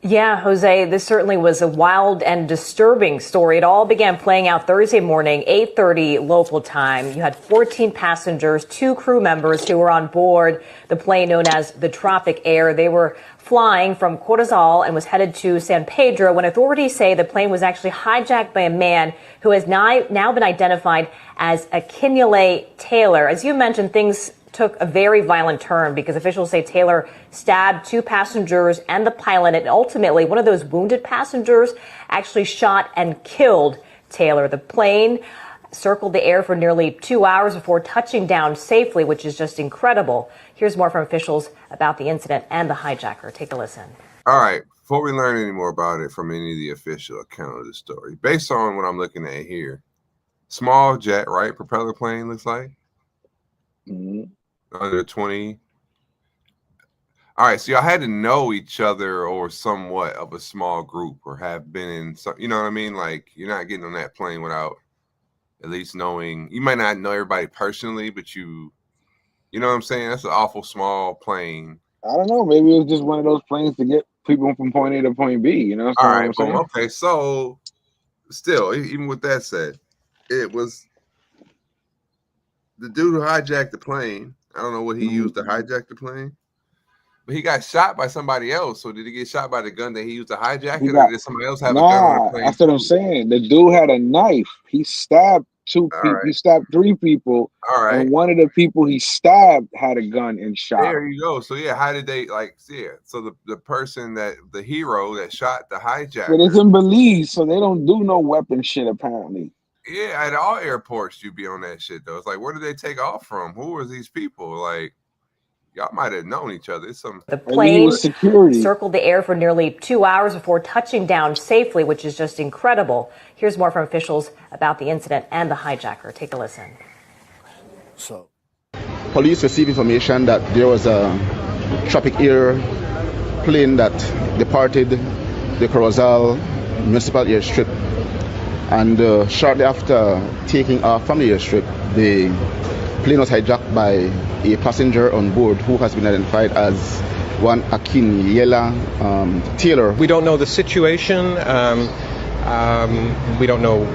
Yeah, Jose, this certainly was a wild and disturbing story. It all began playing out Thursday morning, 8:30 local time. You had 14 passengers, 2 crew members who were on board the plane known as the Tropic Air. They were flying from Corozal and was headed to San Pedro when authorities say the plane was actually hijacked by a man who has now been identified as Akinwale Taylor. As you mentioned, things took a very violent turn because officials say Taylor stabbed 2 passengers and the pilot, and ultimately one of those wounded passengers actually shot and killed Taylor. The plane circled the air for nearly 2 hours before touching down safely, which is just incredible. Here's more from officials about the incident and the hijacker. Take a listen. All right. Before we learn any more about it from any of the official account of the story, based on what I'm looking at here, small jet, right? Propeller plane looks like under 20. All right, so y'all had to know each other or somewhat of a small group or have been in some, you know what I mean? Like you're not getting on that plane without at least knowing. You might not know everybody personally, but you know what I'm saying? That's an awful small plane. I don't know. Maybe it was just one of those planes to get people from point A to point B. You know All what right, I'm saying? boom. Okay, so still, even with that said, it was the dude who hijacked the plane. I don't know what he used to hijack the plane, but he got shot by somebody else. So did he get shot by the gun that he used to hijack it, or did somebody else have a gun on the plane? That's what I'm saying. The dude had a knife. He stabbed two people. Right. He stabbed three people. All right. And one of the people he stabbed had a gun and shot. There you go. So yeah, how did they so the person the hero that shot the hijacker. But it's in Belize, so they don't do no weapon shit apparently. Yeah, at all airports you be on that shit though. It's like, where did they take off from? Who are these people? Like, y'all might have known each other. The plane circled the air for nearly 2 hours before touching down safely, which is just incredible. Here's more from officials about the incident and the hijacker. Take a listen. So, police received information that there was a traffic air plane that departed the Corozal Municipal Airstrip, and shortly after taking off from the airstrip, the plane was hijacked by a passenger on board who has been identified as one Akinyela Taylor. We don't know the situation. We don't know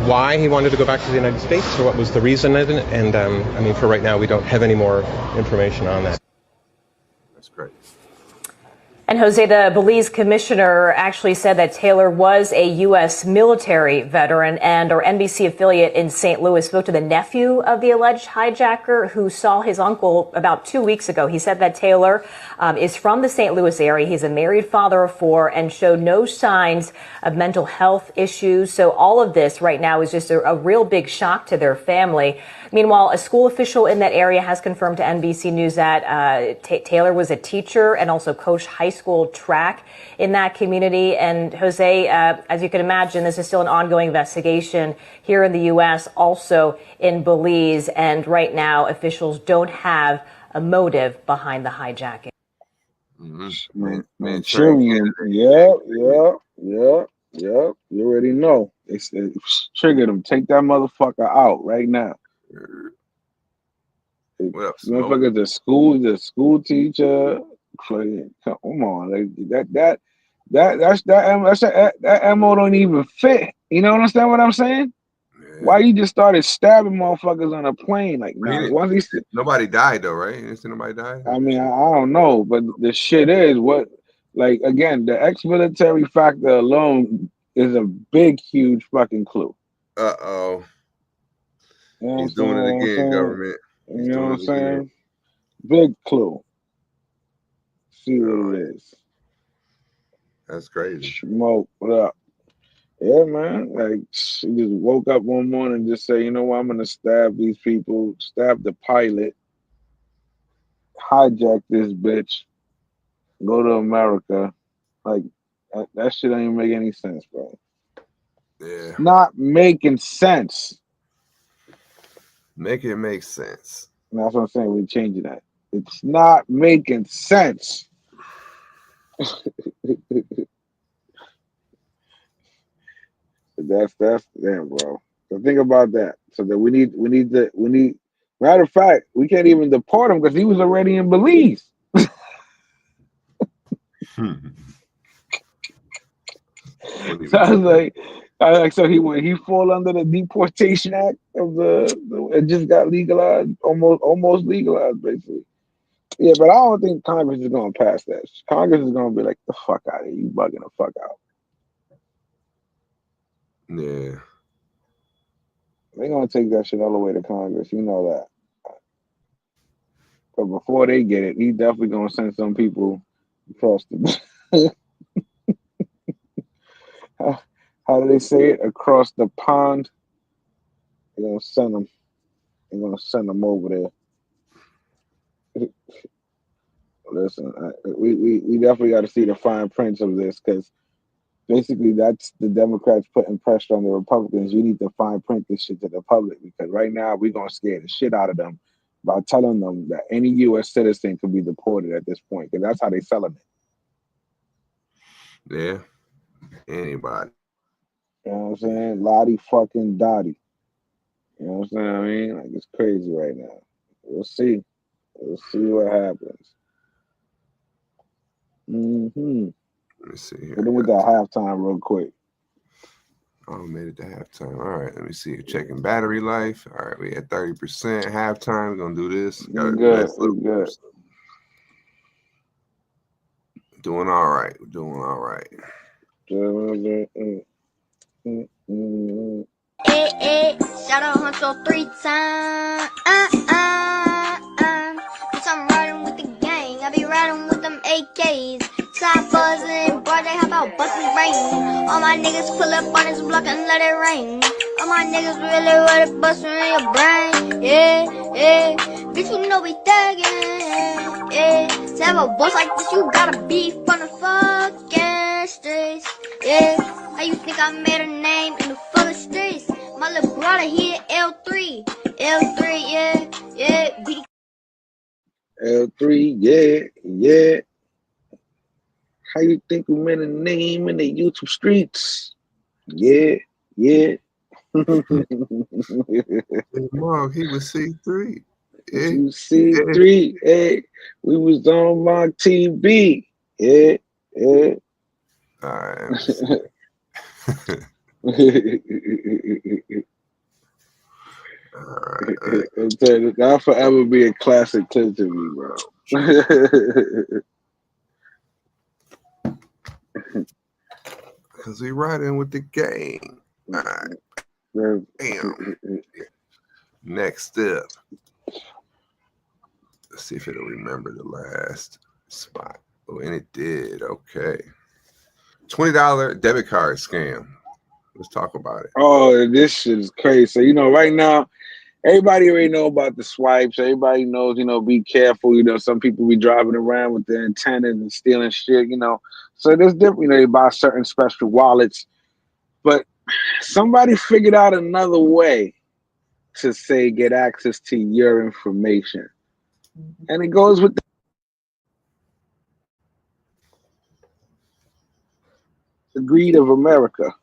why he wanted to go back to the United States or what was the reason. And I mean, for right now, we don't have any more information on that. That's great. And Jose, the Belize commissioner actually said that Taylor was a U.S. military veteran, and our NBC affiliate in St. Louis spoke to the nephew of the alleged hijacker who saw his uncle about 2 weeks ago. He said that Taylor is from the St. Louis area. He's a married father of four and showed no signs of mental health issues. So all of this right now is just a real big shock to their family. Meanwhile, a school official in that area has confirmed to NBC News that Taylor was a teacher and also coached high school track in that community. And Jose, as you can imagine, this is still an ongoing investigation here in the U.S., also in Belize. And right now, officials don't have a motive behind the hijacking. Manchurian. Yeah. You already know. It's triggered him. Take that motherfucker out right now. Motherfucker, the school teacher. Come on, like that MO don't even fit. You know what I'm saying? Yeah. Why you just started stabbing motherfuckers on a plane? Like, nobody died though, right? You see nobody died? I mean, I don't know, but the shit is what, like, again, the ex-military factor alone is a big, huge fucking clue. Uh-oh. You know He's doing it again, government. You know what I'm saying? Big clue. See what it is. That's crazy. Smoke, what up? Yeah, man. Like, she just woke up one morning and just say, you know what, I'm gonna stab these people, stab the pilot, hijack this bitch, go to America. Like, that shit don't even make any sense, bro. Yeah. It's not making sense. Make it make sense. And that's what I'm saying. We're changing that. It's not making sense. That's damn, bro. So think about that. So that we need. Matter of fact, we can't even deport him because he was already in Belize. So I was like, so he fall under the Deportation Act of it just got legalized, almost legalized, basically. Yeah, but I don't think Congress is gonna pass that. Congress is gonna be like, the fuck out of here, you bugging the fuck out. Yeah. They're gonna take that shit all the way to Congress, you know that. But before they get it, he's definitely gonna send some people across the how do they say it? Across the pond. They're gonna send them. They're gonna send them over there. Listen, we definitely got to see the fine print of this, because basically that's the Democrats putting pressure on the Republicans. You need to fine print this shit to the public, because right now we're going to scare the shit out of them by telling them that any U.S. citizen could be deported at this point, because that's how they selling it. Yeah. Anybody. You know what I'm saying? Lottie fucking Dottie. You know what I'm saying? I mean, like, it's crazy right now. We'll see. We'll see what happens. Mm-hmm. Let me see here. Hit them with that halftime real quick. Oh, made it to halftime. All right, let me see. Checking battery life. All right, we at 30%. Halftime. We're gonna do this. Got Good. Good. Doing all right. We're doing all right. Shout out Huncho 3 times. Cause I'm riding with the gang. I be riding with them AKs. Side buzzing, broad day, how about bustin' rain? All my niggas pull up on this block and let it rain. All my niggas really ready to bust in your brain. Yeah. Bitch, you know we thuggin'. Yeah. To have a boss like this, you gotta be from the fucking streets. Yeah. How you think I made a name in the fucking streets? My little brother here, L3. Yeah. L3, yeah. How you think we made a name in the YouTube streets? Yeah. Mom, he was C3. Yeah. You C3, hey. We was on my TV. Yeah. All right. That'll forever be a classic clip to me, bro. Because we riding with the gang. All right. Damn. Next up. Let's see if it'll remember the last spot. Oh, and it did. Okay. $20 debit card scam. Let's talk about it. Oh, this shit is crazy. So, right now, everybody already know about the swipes. Everybody knows, be careful. Some people be driving around with their antennas and stealing shit, So there's different, they buy certain special wallets. But somebody figured out another way to say get access to your information. And it goes with the greed of America.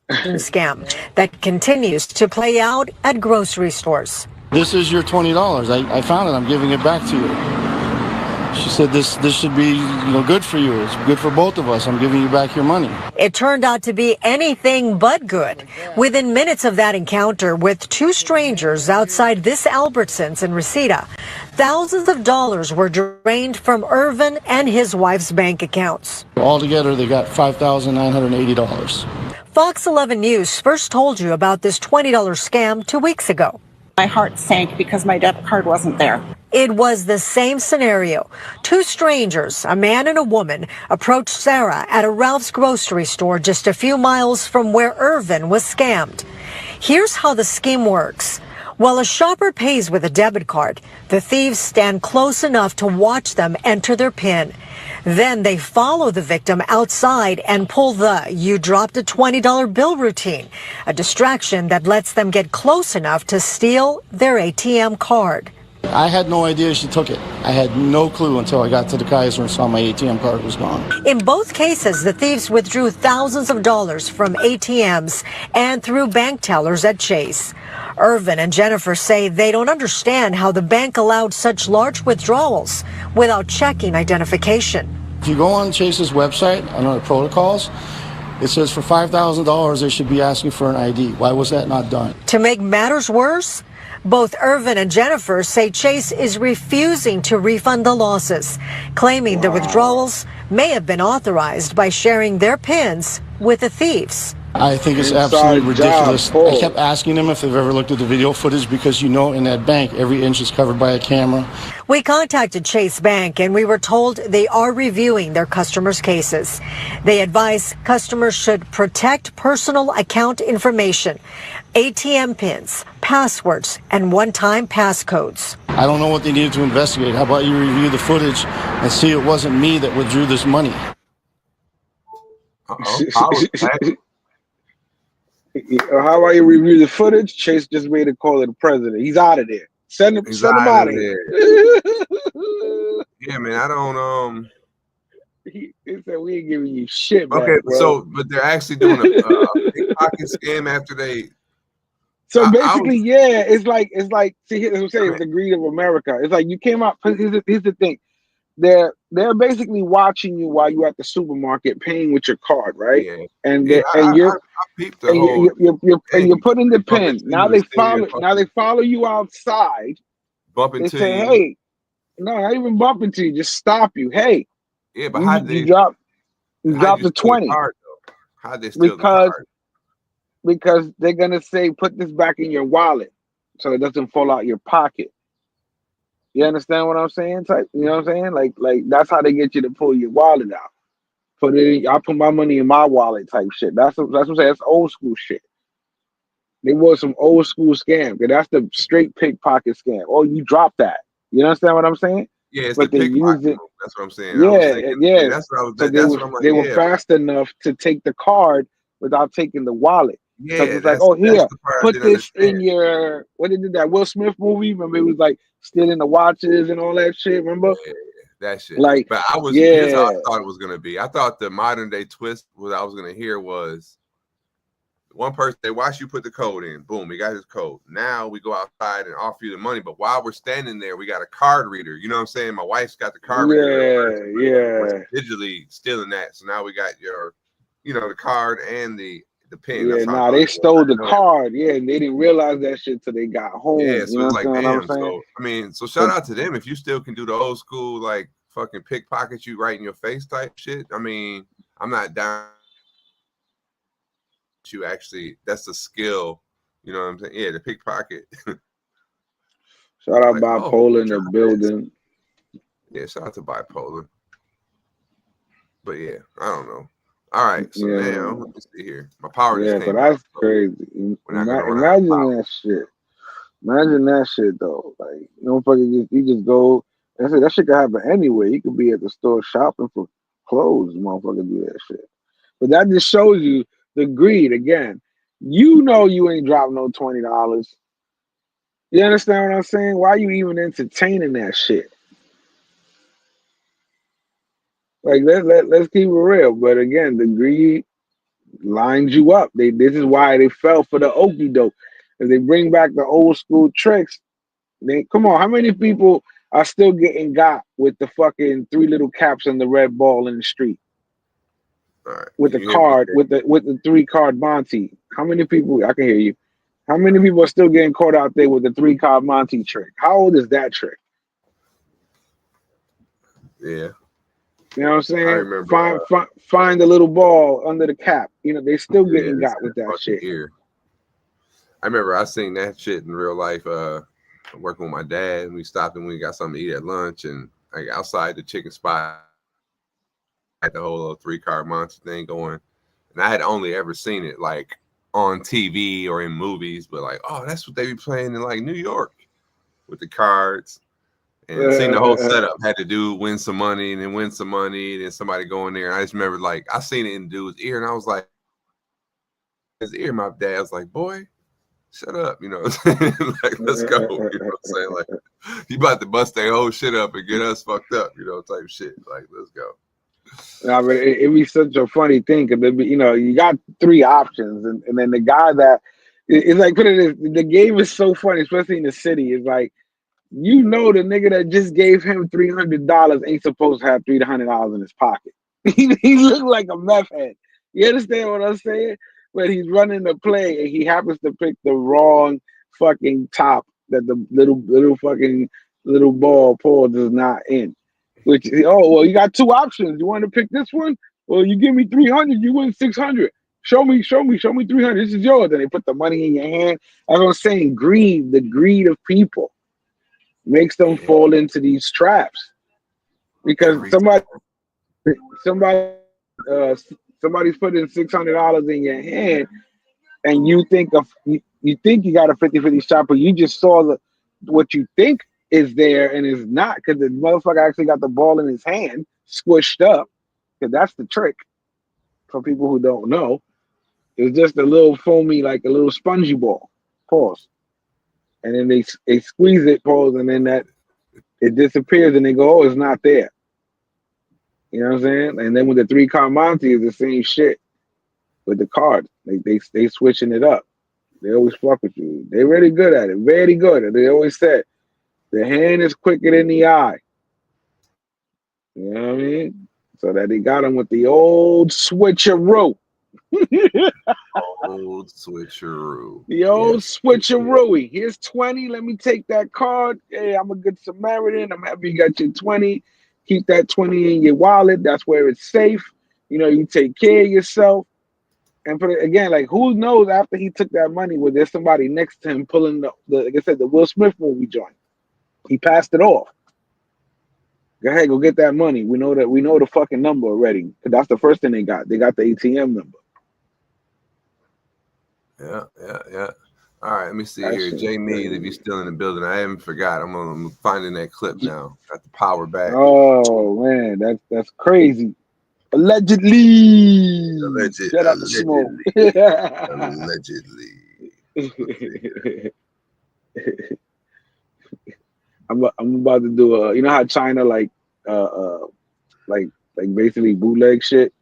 Scam that continues to play out at grocery stores. This is your $20. I found it. I'm giving it back to you. She said this should be good for you. It's good for both of us. I'm giving you back your money. It turned out to be anything but good. Within minutes of that encounter with two strangers outside this Albertsons in Reseda, thousands of dollars were drained from Irvin and his wife's bank accounts. Altogether, they got $5,980. Fox 11 News first told you about this $20 scam 2 weeks ago. My heart sank because my debit card wasn't there. It was the same scenario. Two strangers, a man and a woman, approached Sarah at a Ralph's grocery store just a few miles from where Irvin was scammed. Here's how the scheme works. While a shopper pays with a debit card, the thieves stand close enough to watch them enter their PIN. Then they follow the victim outside and pull the "you dropped a $20 bill" routine, a distraction that lets them get close enough to steal their ATM card. I had no idea she took it. I had no clue until I got to the Kaiser and saw my ATM card was gone. In both cases, the thieves withdrew thousands of dollars from ATMs and through bank tellers at Chase. Irvin and Jennifer say they don't understand how the bank allowed such large withdrawals without checking identification. If you go on Chase's website, under the protocols, it says for $5,000 they should be asking for an ID. Why was that not done? To make matters worse, both Irvin and Jennifer say Chase is refusing to refund the losses, claiming the withdrawals may have been authorized by sharing their PINs with the thieves. I think it's absolutely ridiculous. I kept asking them if they've ever looked at the video footage because, in that bank, every inch is covered by a camera. We contacted Chase Bank and we were told they are reviewing their customers' cases. They advise customers should protect personal account information, ATM pins, passwords, and one-time passcodes. I don't know what they needed to investigate. How about you review the footage and see it wasn't me that withdrew this money? How about you review the footage? Chase just made a call to the president. He's out of there. Send him out of here. Yeah, man. I don't. He said we ain't giving you shit back, Okay, bro. so but they're actually doing a pickpocket scam after they. So basically, yeah, it's like see, here's what I'm saying, it's the greed of America. It's like you came out. Here's the thing. They're basically watching you while you're at the supermarket paying with your card, right? Yeah. And I peeped the whole. you're putting the pin. Now they follow. fucking Now they follow you outside. bump They into say, you. "Hey, no, not even bump into you. Just stop you. Hey, Yeah, but how did you drop the 20? How they steal the card? Because they're gonna say, put this back in your wallet, so it doesn't fall out your pocket. You understand what I'm saying? You know what I'm saying? Like that's how they get you to pull your wallet out. I put my money in my wallet type shit. That's what I'm saying. That's old school shit. They was some old school scam. That's the straight pickpocket scam. Oh, you dropped that. You understand what I'm saying? Yeah, it's but the they use pickpocket. it. That's what I'm saying. Yeah, I was thinking, yeah. that's what I was. So That's what I'm like. they were fast enough to take the card without taking the wallet. Because Yeah, it's like, oh, here, the part I put didn't this understand. in your. What did that Will Smith movie? Remember, it was like stealing the watches and all that shit. Remember? Yeah, that shit. Like, but yeah. Here's how I thought it was gonna be. I thought the modern day twist, what I was gonna hear was one person, they watch you put the code in, boom, we got his code. Now we go outside and offer you the money, but while we're standing there, we got a card reader. You know what I'm saying? My wife's got the card reader. Yeah. Digitally stealing that. So now we got your, the card and the pin. Yeah, they stole the card. Yeah, and they didn't realize that shit till they got home. Yeah, so it's like, damn. So so shout out to them if you still can do the old school, like fucking pickpocket you right in your face type shit. I mean, I'm not down. You actually, that's a skill. You know what I'm saying? Yeah, the pickpocket. Shout out Bipolar in the building. Yeah, shout out to Bipolar. But yeah, I don't know. All right, so now let me see here. My power just came. But that's crazy. Imagine that shit. Imagine that shit though. Like, you just go. That shit could happen anywhere. You could be at the store shopping for clothes. Motherfucker do that shit. But that just shows you the greed again. You know you ain't dropped no $20. You understand what I'm saying? Why are you even entertaining that shit? Like let's keep it real. But again, the greed lines you up. This is why they fell for the okie doke. If they bring back the old school tricks, come on, how many people are still getting got with the fucking 3 little caps and the red ball in the street? Right. With the card, with the 3 card Monty. How many people? I can hear you. How many people are still getting caught out there with the 3 card Monty trick? How old is that trick? Yeah. You know what I'm saying? I remember, find the little ball under the cap. They still getting got with that shit. Ear. I remember I seen that shit in real life. Working with my dad, and we stopped and we got something to eat at lunch, and like outside the chicken spot, had the whole little 3 card monster thing going, and I had only ever seen it like on TV or in movies, but like, oh, that's what they be playing in like New York with the cards. And seeing the whole setup, had to do win some money and then win some money, and then somebody going there. And I just remember like I seen it in dude's ear, and I was like, his ear. My dad was like, boy, shut up, like let's go. You know what I'm saying? Like you about to bust their whole shit up and get us fucked up, type shit. Like, let's go. Nah, but it'd be such a funny thing because you got 3 options, and then the guy that it's like the game is so funny, especially in the city. It's like the nigga that just gave him $300 ain't supposed to have $300 in his pocket. He looked like a meth head. You understand what I'm saying? But he's running the play and he happens to pick the wrong fucking top that the little fucking little ball pulls is not in. Which, you got 2 options. You want to pick this one? Well, you give me 300, you win 600. Show me 300. This is yours. And they put the money in your hand. That's what I'm saying. Greed, the greed of people makes them fall into these traps. Because somebody's putting $600 in your hand, and you think you got a 50-50 shot, but you just saw what you think is there and is not, because the motherfucker actually got the ball in his hand, squished up, because that's the trick for people who don't know. It's just a little foamy, like a little spongy ball. Pause. And then they squeeze it, pause, and then it disappears, and they go, oh, it's not there. You know what I'm saying? And then with the 3-card Monty, is the same shit with the card. They switching it up. They always fuck with you. They're really good at it. Very good. They always said the hand is quicker than the eye. You know what I mean? So that they got him with the old switcheroo. Old switcheroo. The old switcheroo. Here's 20. Let me take that card. Hey, I'm a good Samaritan. I'm happy you got your 20. Keep that 20 in your wallet. That's where it's safe. You know, you take care of yourself. And put it again, like, who knows after he took that money, was there somebody next to him pulling the like I said, the Will Smith movie joint? He passed it off. Go ahead, go get that money. We know the fucking number already. Cause that's the first thing they got. They got the ATM number. Yeah. All right, let me see here. Jay Mead, if you're still in the building, I haven't forgot. I'm finding that clip now. Got the power back. Oh man, that's crazy. Allegedly. Shut up, Smoke. Allegedly. I'm about to do a. You know how China like basically bootleg shit,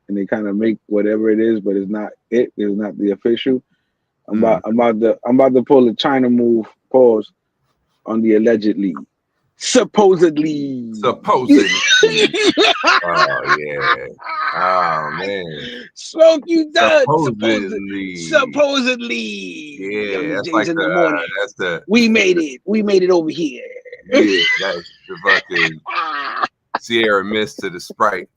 and they kind of make whatever it is, but it's not it. It's not the official. I'm about to pull a China move. Pause on the allegedly. Supposedly. Oh yeah. Oh man. Smoke, you done. Supposedly. Yeah, that's like in the morning. That's the. We made it. We made it over here. Yeah, that's the fucking Sierra Mist to the Sprite.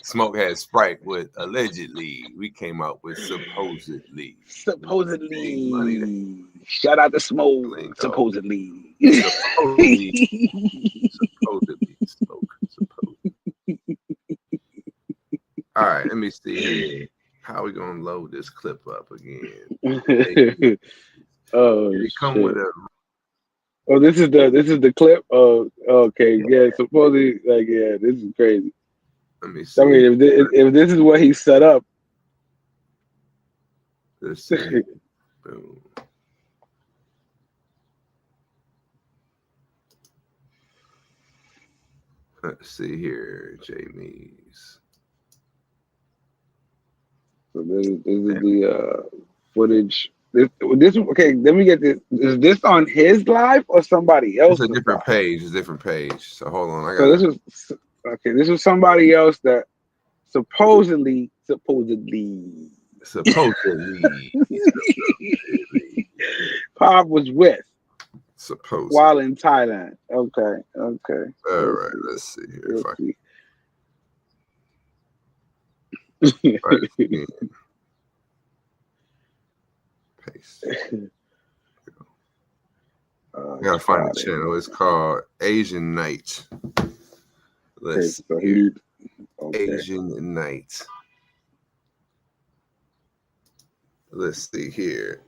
Smoke had Sprite with allegedly. We came out with supposedly. Supposedly. Shout out to Smoke. Supposedly. Supposedly. All right, let me see here. How are we gonna load this clip up again? Come with a. Oh, this is the clip. Oh, okay, yeah. Supposedly, like, yeah, this is crazy. Let me see. I mean, if this is what he set up, let's see. Boom. Let's see here, Jamie's. So this is the footage. This okay. Let me get this. Is this on his live or somebody else? It's a different page. It's a different page. So hold on. This was somebody else that supposedly Pop was with. Supposedly. While in Thailand. Okay. All right. Let's see here. Paste. I gotta find the channel. It's called Asian Night. Let's see here. Asian Night. Let's see here.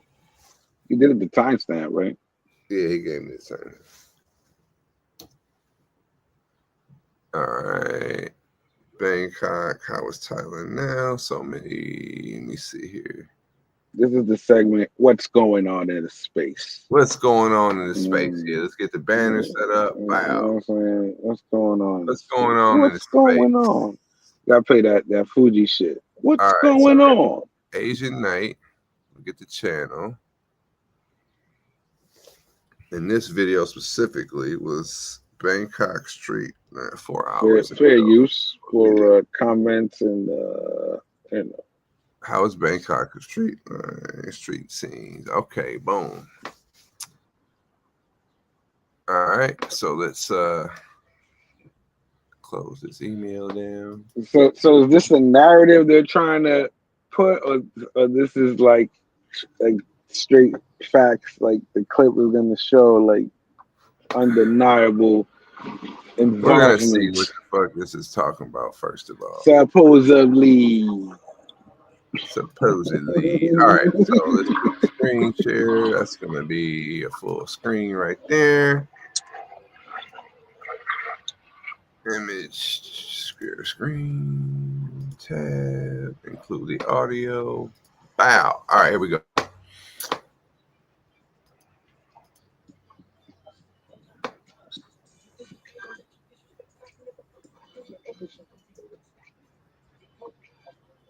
You did it the timestamp, right? Yeah, he gave me the time. All right. Bangkok. How is Thailand now? So many. Let me see here. This is the segment. What's going on in the space? What's going on in the space? Yeah, let's get the banner set up. Wow. What's going on? What's going on in the space? What's going on? Gotta play that Fuji shit. What's going on? Asian Night. We'll get the channel. And this video specifically was Bangkok Street, 4 hours. Fair use for comments and How is Bangkok Street? Street scenes. Okay, boom. All right, so let's close this email down. So is this a narrative they're trying to put, or this is like straight facts? Like the clip is going to show like undeniable involvement. We're gonna see what the fuck this is talking about first of all. Supposedly. Supposedly. All right, so let's put the screen share. That's going to be a full screen right there. Image, share screen, tab, include the audio. Wow. All right, here we go.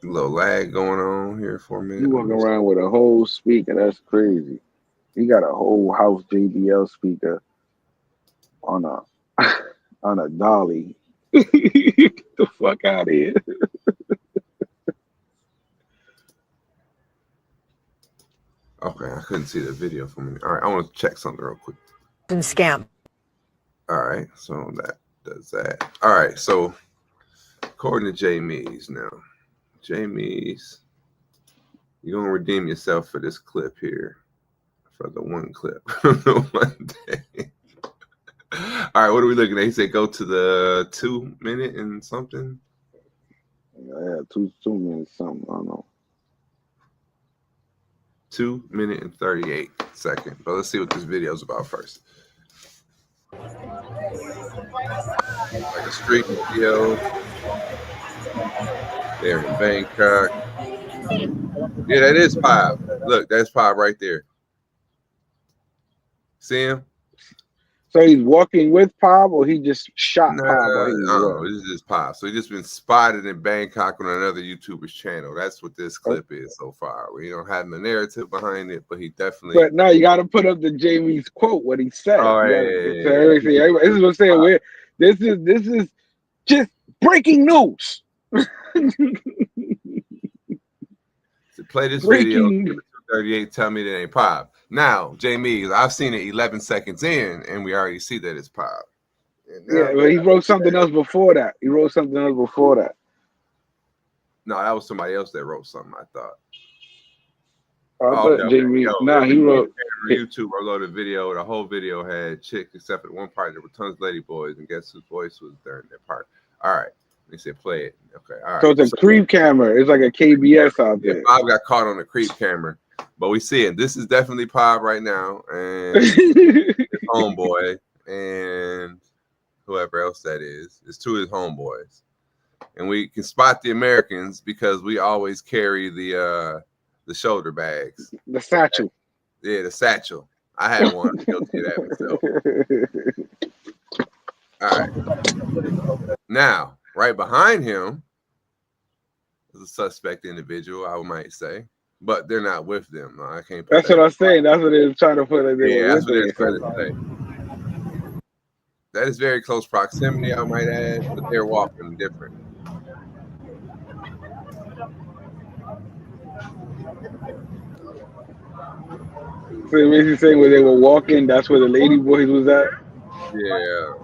A little lag going on here for a minute. You walking around with a whole speaker. That's crazy. He got a whole house JBL speaker on a on a dolly. Get the fuck out of here. Okay, I couldn't see the video for a minute. All right, I want to check something real quick. Scam. All right, so that does that. All right, so according to Jay Mees now, Jay Mees, you're going to redeem yourself for this clip here, for the one clip, the one day. All right, what are we looking at? He said go to the 2 minute and something. Yeah, 2 minutes something. I don't know. 2 minute and 38 seconds. But let's see what this video is about first. Like a street video. They're in Bangkok. Yeah, that is Pop. Look, that's Pop right there. See him? So he's walking with Pop, or he just shot Pop while he was no, this is Pop. So he just been spotted in Bangkok on another YouTuber's channel. That's what this clip is so far. We don't have the narrative behind it, but he definitely. But now you got to put up the Jamie's quote, what he said. Oh, This is what I'm saying. This is just breaking news. So play this video. 38. Tell me that ain't Pop. Now, Jamie, I've seen it 11 seconds in, and we already see that it's Pop. Yeah, but he wrote something else before that. No, that was somebody else that wrote something, I thought. Jamie. Nah, he wrote. YouTube, I loaded a video. The whole video had chicks, except for the one part. There were tons of lady boys, and guess whose voice was during that part? All right. They said play it. Okay. All right. So it's a creep camera. It's like a KBS out there. Bob got caught on the creep camera. But we see it. This is definitely Pop right now, and homeboy, and whoever else that is. It's two of his homeboys, and we can spot the Americans because we always carry the shoulder bags, the satchel. Yeah, the satchel. I had one. Guilty of that myself. All right. Now, right behind him is a suspect individual, I might say. But they're not with them. No, I can't. That's what I'm saying. That's what they're trying to put. Yeah, that's what they're trying to say. That is very close proximity, I might add, but they're walking different. So you're basically saying where they were walking, that's where the lady boys was at? Yeah.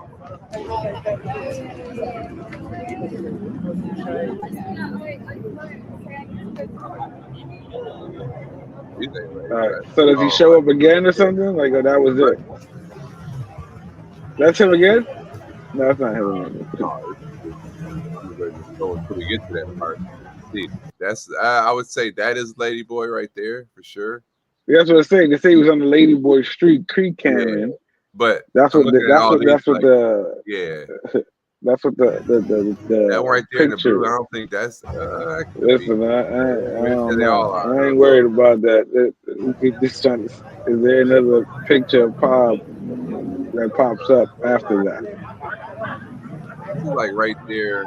All right. So does he show up again or something? Like, oh, that was it. That's him again? No, that's not him again. Until we get to that part. See, that's I would say that is Ladyboy right there for sure. Yeah, that's what I'm saying. They say he was on the Ladyboy Street Creek Canyon. Yeah. But that's what the That's what the that right there picture. in the blue. I don't think that's. Listen, I ain't worried about that. Is there another picture of Pop that pops up after that? Like right there.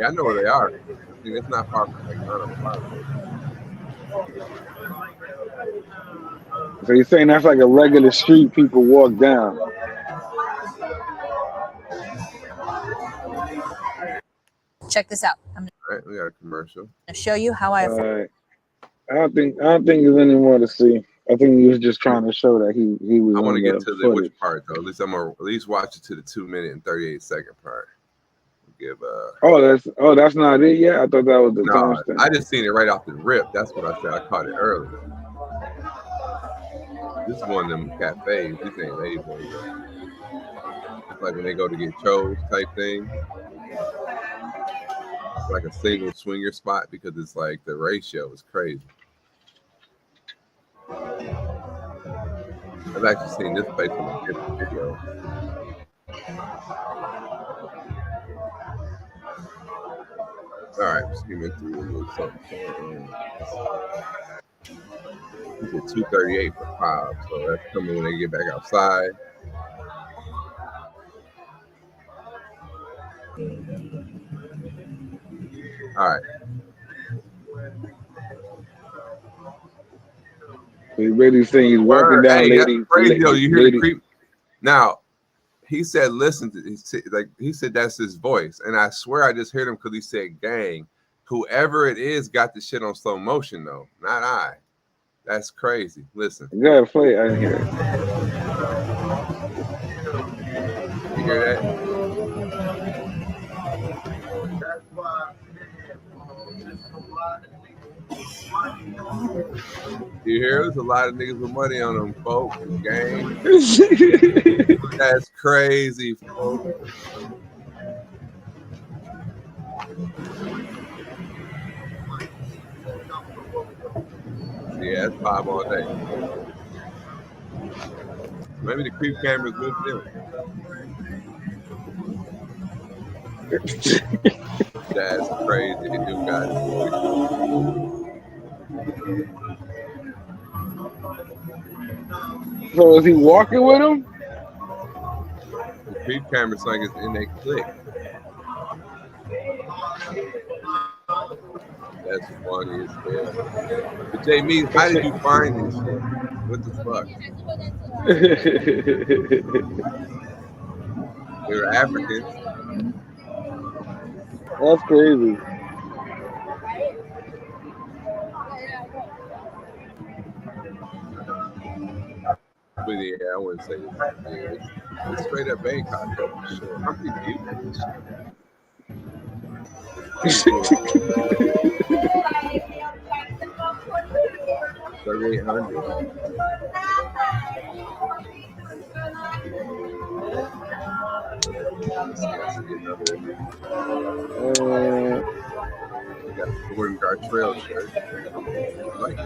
Yeah, I know where they are. I think it's not far from McDonald's. So you're saying that's like a regular street people walk down? Check this out. I'm All right, we got a commercial. going to show you how I. I don't think there's any more to see. I think he was just trying to show that he was. I want to get to the which part though. At least I'm gonna watch it to the 2 minute and 38 second part. Give that's not it yet. I thought that was the time stamp. I just seen it right off the rip. That's what I said. I caught it early. This is one of them cafes. This ain't Ladyboy. It's like when they go to get chose type thing. like a single swinger spot because it's like the ratio is crazy. I've actually seen this place on a different video. All right, skimming through a little something. He's at 238 for Cobb, so that's coming when they get back outside. All right. He really saying he's walking down, Hey, lady. that's crazy though. You hear lady. the creep. Now, he said, "Listen to." He said that's his voice, and I swear I just heard him because he said, "Gang." Whoever it is got the shit on slow motion though, not I. That's crazy. Listen. You gotta play it. I didn't hear it. You hear that? You hear? There's a lot of niggas with money on them, folks. Gang. That's crazy, folks. Yeah, that's 5 all day. Maybe the creep camera's with them. That's crazy. He do got his voice. So is he walking with him? The creep camera thing is in that click. That's funny as hell. But Jamie, how did you find this shit? What the fuck? They were Africans. That's crazy. But yeah, I wouldn't say this. Yeah, it's straight up Bangkok though, for sure. How many views is this shit? 3,800. Let's see, I see another. We got the Gordon Gartrell shirt. I like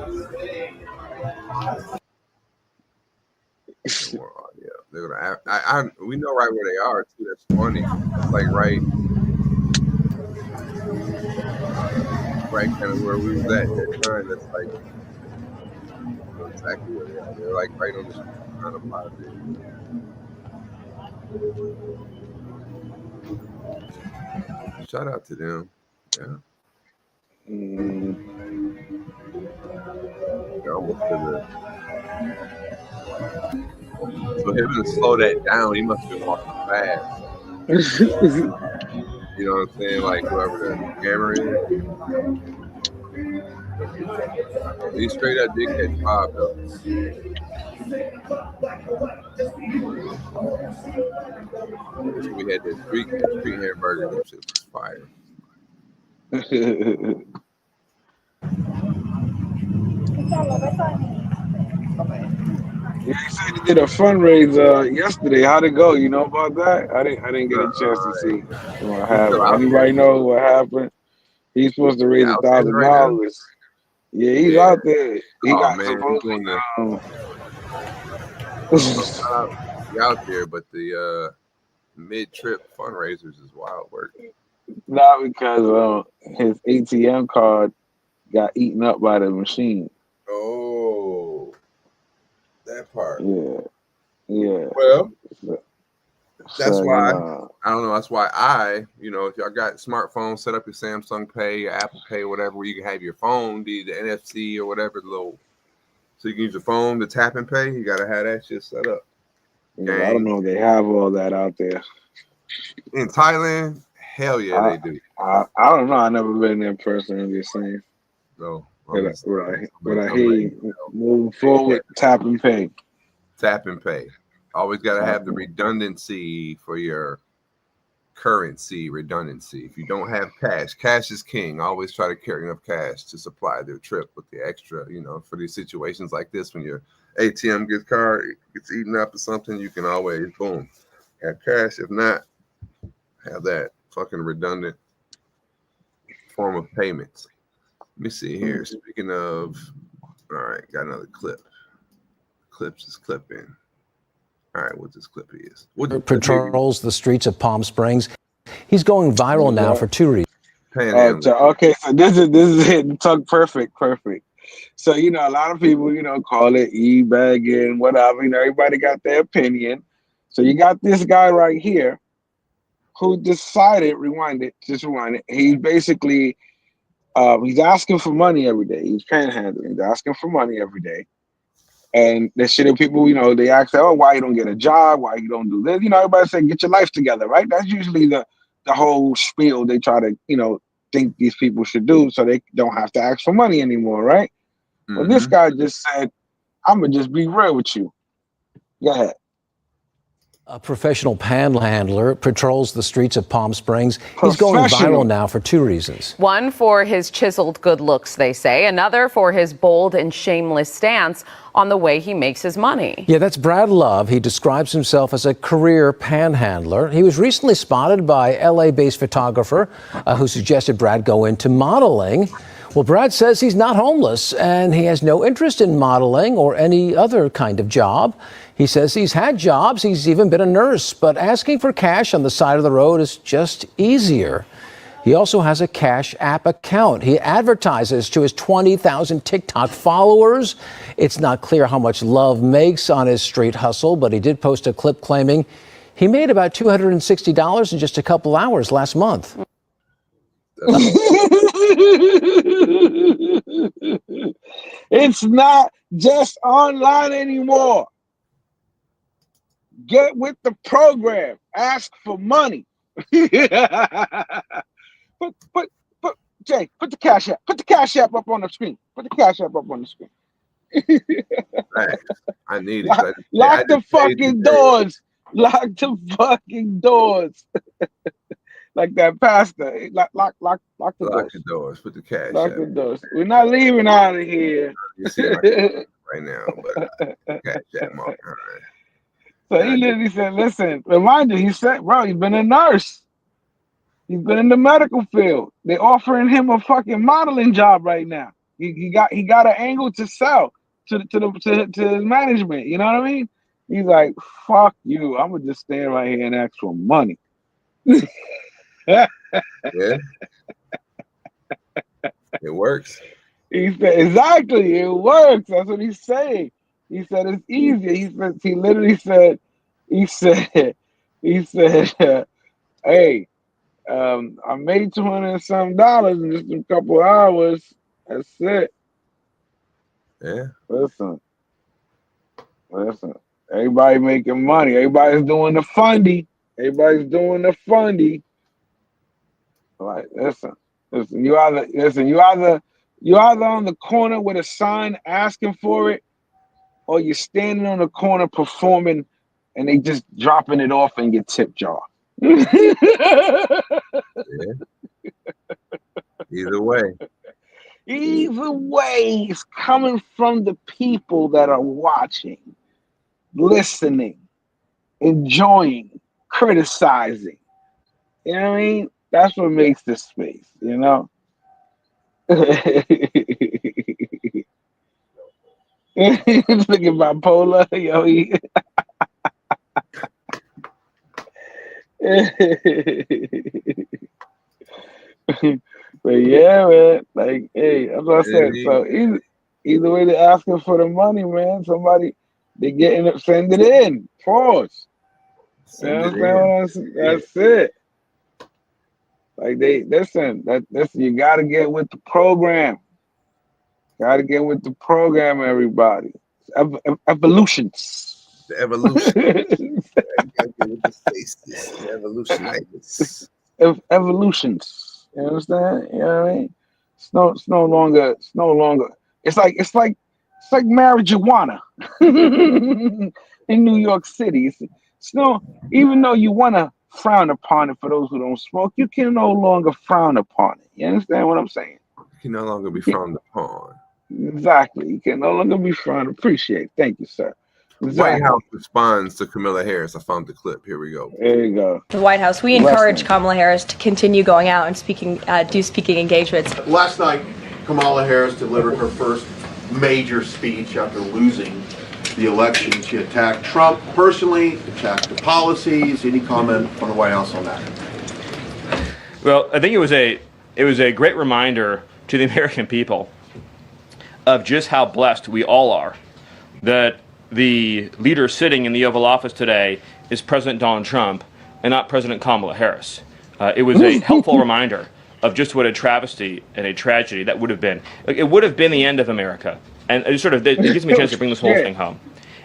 this. More audio. They're gonna. We know right where they are too. That's funny. It's like right kind of where we was at that time. That's like exactly where they are. They're like right on the street, kind of positive. Shout out to them. Yeah. They're almost to the. So him to slow that down, he must have been walking fast. You know what I'm saying? Like whoever the camera is. He straight up did catch Bob though. That's when we had that street hamburger. That shit was fire. Yeah, he said he did a fundraiser yesterday. How'd it go? You know about that? I didn't get a chance to see what happened. Anybody know what happened? He's supposed to raise $1,000. Right, yeah, he's out there. He got supposedly he out there, but the mid-trip fundraisers is wild work. Not because his ATM card got eaten up by the machine. Oh, that part. Yeah. Well, that's why I don't know. That's why if y'all got smartphones, set up your Samsung Pay, your Apple Pay, whatever, where you can have your phone, the NFC or whatever, so you can use your phone to tap and pay. You gotta have that shit set up. Yeah, I don't know if they have all that out there in Thailand. Hell yeah, they do. I don't know. I never been in person. I'm just saying. No. But I hear you moving forward, tap and pay. Tap and pay. Always got to have the redundancy for your currency redundancy. If you don't have cash is king. Always try to carry enough cash to supply their trip with the extra, for these situations like this when your ATM gets eaten up or something, you can always, boom, have cash. If not, have that fucking redundant form of payments. Let me see here. Speaking of, all right, got another clip. Clips is clipping. All right, what this clip is. Patrols the streets of Palm Springs. He's going viral now for two reasons. Okay, so this is it. Talk perfect. So a lot of people call it e-bagging, whatever. Everybody got their opinion. So you got this guy right here who decided, rewind it. He basically he's asking for money every day. He's panhandling. He's asking for money every day. And the shit people, they ask, oh, why you don't get a job? Why you don't do this? Everybody say, get your life together, right? That's usually the whole spiel they try to, think these people should do so they don't have to ask for money anymore, right? Well, this guy just said, I'm going to just be real with you. Go ahead. A professional panhandler patrols the streets of Palm Springs. He's going viral now for two reasons. One for his chiseled good looks, they say. Another for his bold and shameless stance on the way he makes his money. Yeah, that's Brad Love. He describes himself as a career panhandler. He was recently spotted by LA-based photographer who suggested Brad go into modeling. Well, Brad says he's not homeless and he has no interest in modeling or any other kind of job. He says he's had jobs, he's even been a nurse, but asking for cash on the side of the road is just easier. He also has a Cash App account. He advertises to his 20,000 TikTok followers. It's not clear how much Love makes on his street hustle, but he did post a clip claiming he made about $260 in just a couple hours last month. It's not just online anymore. Get with the program. Ask for money. Jay, put the Cash App. Put the Cash App up on the screen. Put the Cash App up on the screen. I need it. Lock the fucking doors. Lock the fucking doors. Like that pastor. Lock the doors. Lock the doors. Put the cash. Lock the doors. We're not leaving out of here. You see it right now, but Cash App mark. All right. So he literally said, listen, remind you, he said, bro, he's been a nurse. He's been in the medical field. They're offering him a fucking modeling job right now. He got an angle to sell to his management. You know what I mean? He's like, fuck you. I'm gonna just stand right here and ask for money. Yeah. It works. He said, exactly, it works. That's what he's saying. He said it's easier. He literally said, hey, I made $200 and some in just a couple hours. That's it. Yeah. Listen. Everybody making money. Everybody's doing the fundy. Like, listen. You either on the corner with a sign asking for it, or you're standing on the corner performing and they just dropping it off and get tip jar. Yeah. Either way, it's coming from the people that are watching, listening, enjoying, criticizing. You know what I mean? That's what makes this space, you know? He's looking bipolar, yo. But yeah, man. Like, hey, that's what I said. So either way, they're asking for the money, man. Somebody they getting it, send it in. Pause. That's it. Like listen, you gotta get with the program. Gotta get with the program, everybody. Evolutions. The evolution. Evolutionitis. Evolutions. You understand? You know what I mean? It's no longer. It's like marijuana in New York City. It's no, even though you want to frown upon it for those who don't smoke, you can no longer frown upon it. You understand what I'm saying? You can no longer be frowned upon. Exactly. You can no longer be frowned. Appreciate it. Thank you, sir. White House responds to Kamala Harris. I found the clip. Here we go. There you go. The White House, we encourage Kamala Harris to continue going out and do speaking engagements. Last night, Kamala Harris delivered her first major speech after losing the election. She attacked Trump personally, attacked the policies. Any comment from the White House on that? Well, I think it was a great reminder to the American people of just how blessed we all are that the leader sitting in the Oval Office today is President Donald Trump and not President Kamala Harris. It was a helpful reminder of just what a travesty and a tragedy that would have been. It would have been the end of America. And it gives me a chance to bring this whole thing home.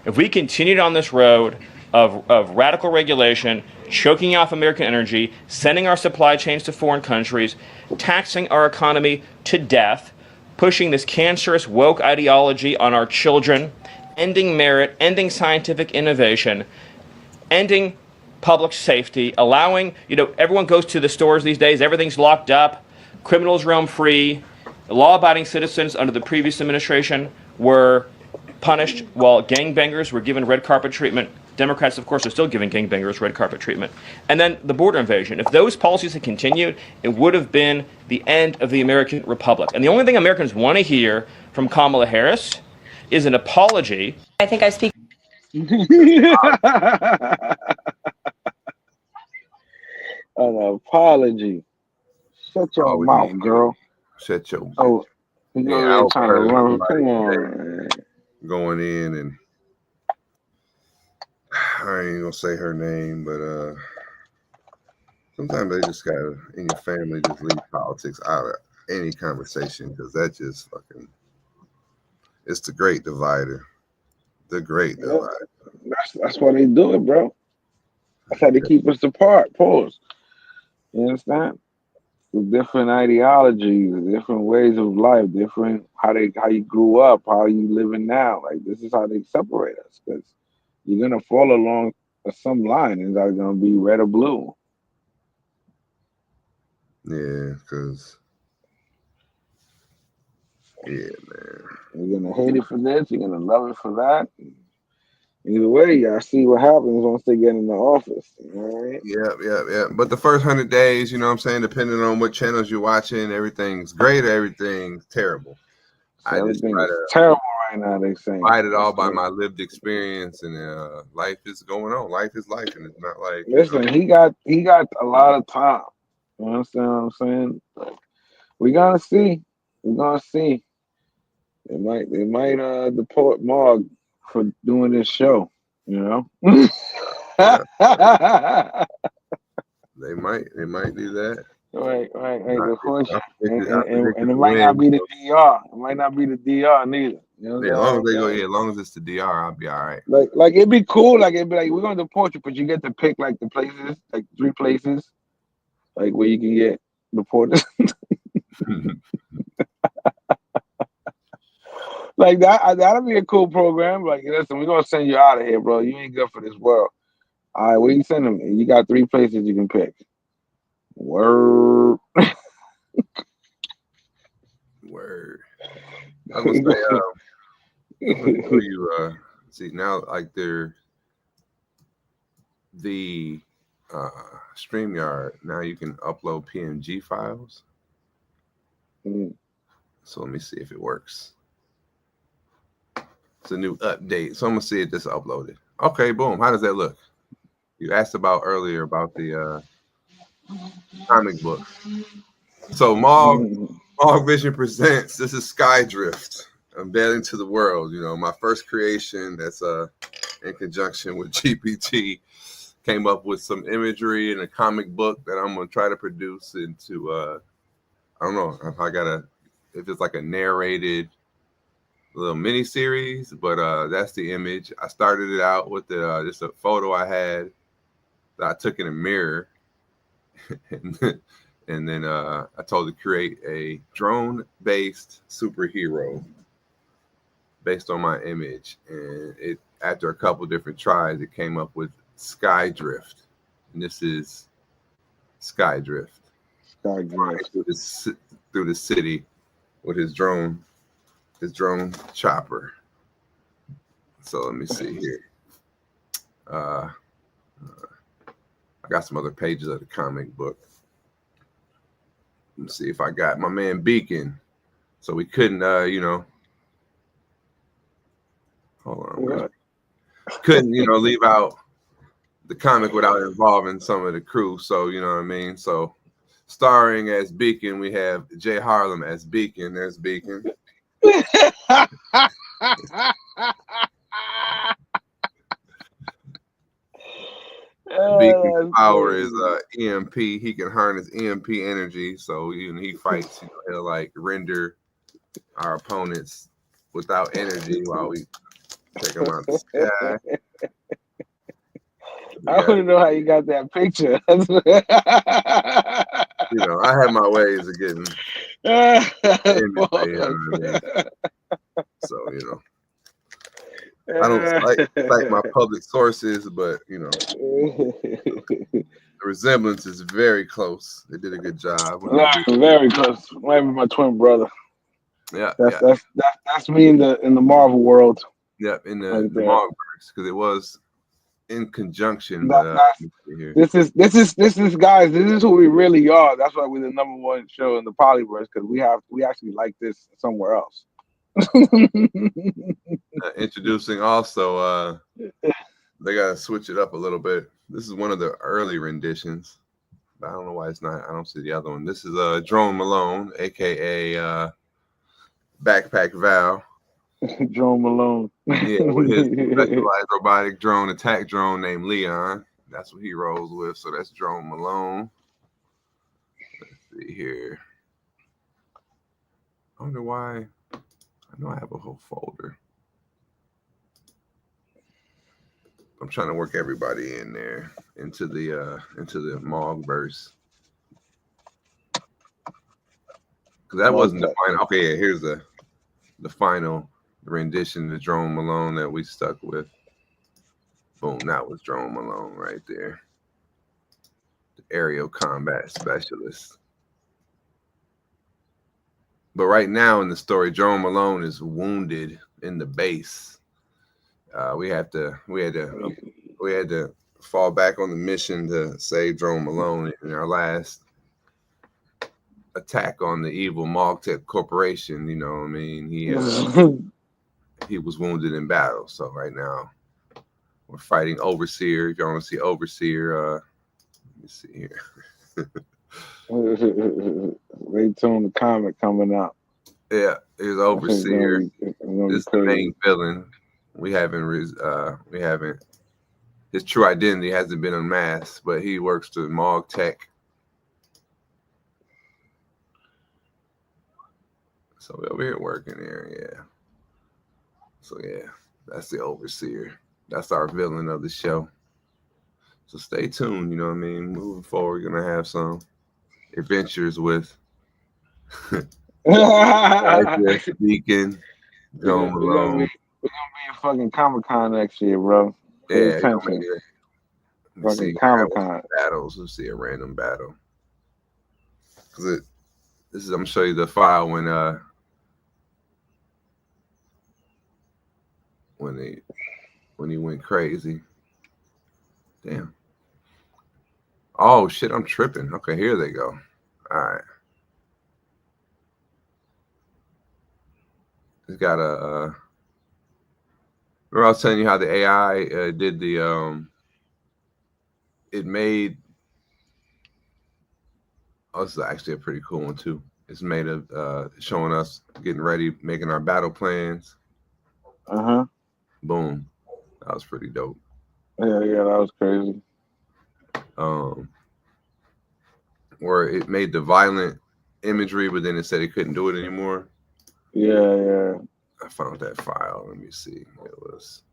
If we continued on this road of radical regulation, choking off American energy, sending our supply chains to foreign countries, taxing our economy to death, pushing this cancerous woke ideology on our children, ending merit, ending scientific innovation, ending public safety, allowing, everyone goes to the stores these days, everything's locked up, criminals roam free, law-abiding citizens under the previous administration were punished while gangbangers were given red carpet treatment. Democrats, of course, are still giving gangbangers red carpet treatment. And then the border invasion. If those policies had continued, it would have been the end of the American Republic. And the only thing Americans want to hear from Kamala Harris is an apology. I think I speak. An apology. Shut your mouth, girl. Shut your mouth. Oh, you know, trying to run. Come on, man. Going in, and I ain't gonna say her name, but sometimes they just gotta, in your family, just leave politics out of any conversation, because that just fucking, it's the great divider. The great divider. That's why they do it, bro. That's how they keep us apart. Pause. You understand? With different ideologies, different ways of life, different how you grew up, how you living now. Like, this is how they separate us, because you're gonna fall along some line, and it's either gonna be red or blue. Yeah, because man, you're gonna hate it for this, you're gonna love it for that. Either way, y'all see what happens once they get in the office. All right. Yeah. But the first 100 days, you know what I'm saying, depending on what channels you're watching, everything's great or everything's terrible. So everything is terrible right now, they saying. Fight it all by my lived experience, and life is going on. Life is life, and it's not like. Listen, he got a lot of time. You understand what I'm saying? We're gonna see. We're gonna see. They might deport Marg for doing this show, you know. They might do that. Right. And it might not be the DR. It might not be the DR neither. You know, as long as they go, as long as it's the DR, I'll be all right. Like it'd be cool. Like it'd be like, we're gonna deport you, but you get to pick like the places, like 3 places, like where you can get deported. Like that'll be a cool program. Like, listen, we're gonna send you out of here, bro. You ain't good for this world. All right, where you send them? You got 3 places you can pick. Word. Word. I was gonna say, you see now, like the StreamYard, now you can upload PNG files. So let me see if it works. It's a new update, so I'm gonna see it just uploaded. Okay, boom. How does that look? You asked about earlier about the comic book. So Mog Vision presents. This is Skydrift, Unveiling to the World. You know, my first creation. That's in conjunction with GPT. Came up with some imagery in a comic book that I'm gonna try to produce into. I don't know if it's like a narrated little mini series, but that's the image. I started it out with just a photo I had that I took in a mirror, and then I told it to create a drone-based superhero based on my image. And it, after a couple different tries, it came up with Skydrift, and this is Skydrift. Through the city with his drone chopper. So So let me see here. I got some other pages of the comic book. Let me see if I got my man Beacon. So we couldn't, hold on. Couldn't, leave out the comic without involving some of the crew. So, you know what I mean? So starring as Beacon, we have Jay Harlem as Beacon. There's Beacon. Beacon's power is EMP. He can harness EMP energy, so he fights. He'll like render our opponents without energy while we take them out the sky. I want to know how you got that picture. I have my ways of getting. So I don't cite my public sources, but the resemblance is very close. They did a good job. Very close. Might be my twin brother. Yeah, that's me in the Marvel world. Yep, in the Marvelverse, because it was in conjunction. This is guys. This is who we really are. That's why we're the #1 show in the Polyverse, because we actually like this somewhere else. Introducing also, they gotta switch it up a little bit. This is one of the early renditions, but I don't know why it's not. I don't see the other one. This is Drone Malone, aka Backpack Val. Drone Malone. Yeah, with his specialized robotic drone attack drone named Leon. That's what he rolls with. So that's Drone Malone. Let's see here. I wonder why. I know I have a whole folder. I'm trying to work everybody in there into the Mogverse. Because that wasn't the final. Okay, yeah, here's the final rendition of Drone Malone that we stuck with. Boom, that was Drone Malone right there. The aerial combat specialist. But right now in the story, Drone Malone is wounded in the base. We had to fall back on the mission to save Drone Malone in our last attack on the evil Mogtech Corporation. You know what I mean? He was wounded in battle. So right now we're fighting Overseer. If y'all want to see Overseer, let me see here. Stay tuned. The comic coming out. Yeah, here's Overseer. This is the main villain. We haven't. His true identity hasn't been unmasked, but he works to Mogtech. So we're over here working here, yeah. So yeah, that's the Overseer. That's our villain of the show. So stay tuned, you know what I mean? Moving forward, we're gonna have some adventures with Beacon, Drone Malone. We're gonna be in fucking Comic-Con next year, bro. Pay attention. Fucking Comic-Con battles. Let's see a random battle. Cause this is I'm gonna show you the file when he went crazy. Damn. Oh shit, I'm tripping. Okay, here they go. All right. It's got a remember I was telling you how the AI did the it made this is actually a pretty cool one too. It's made of showing us getting ready, making our battle plans. Boom. That was pretty dope. Yeah, that was crazy. Where it made the violent imagery, but then it said it couldn't do it anymore. Yeah. I found that file. Let me see. It was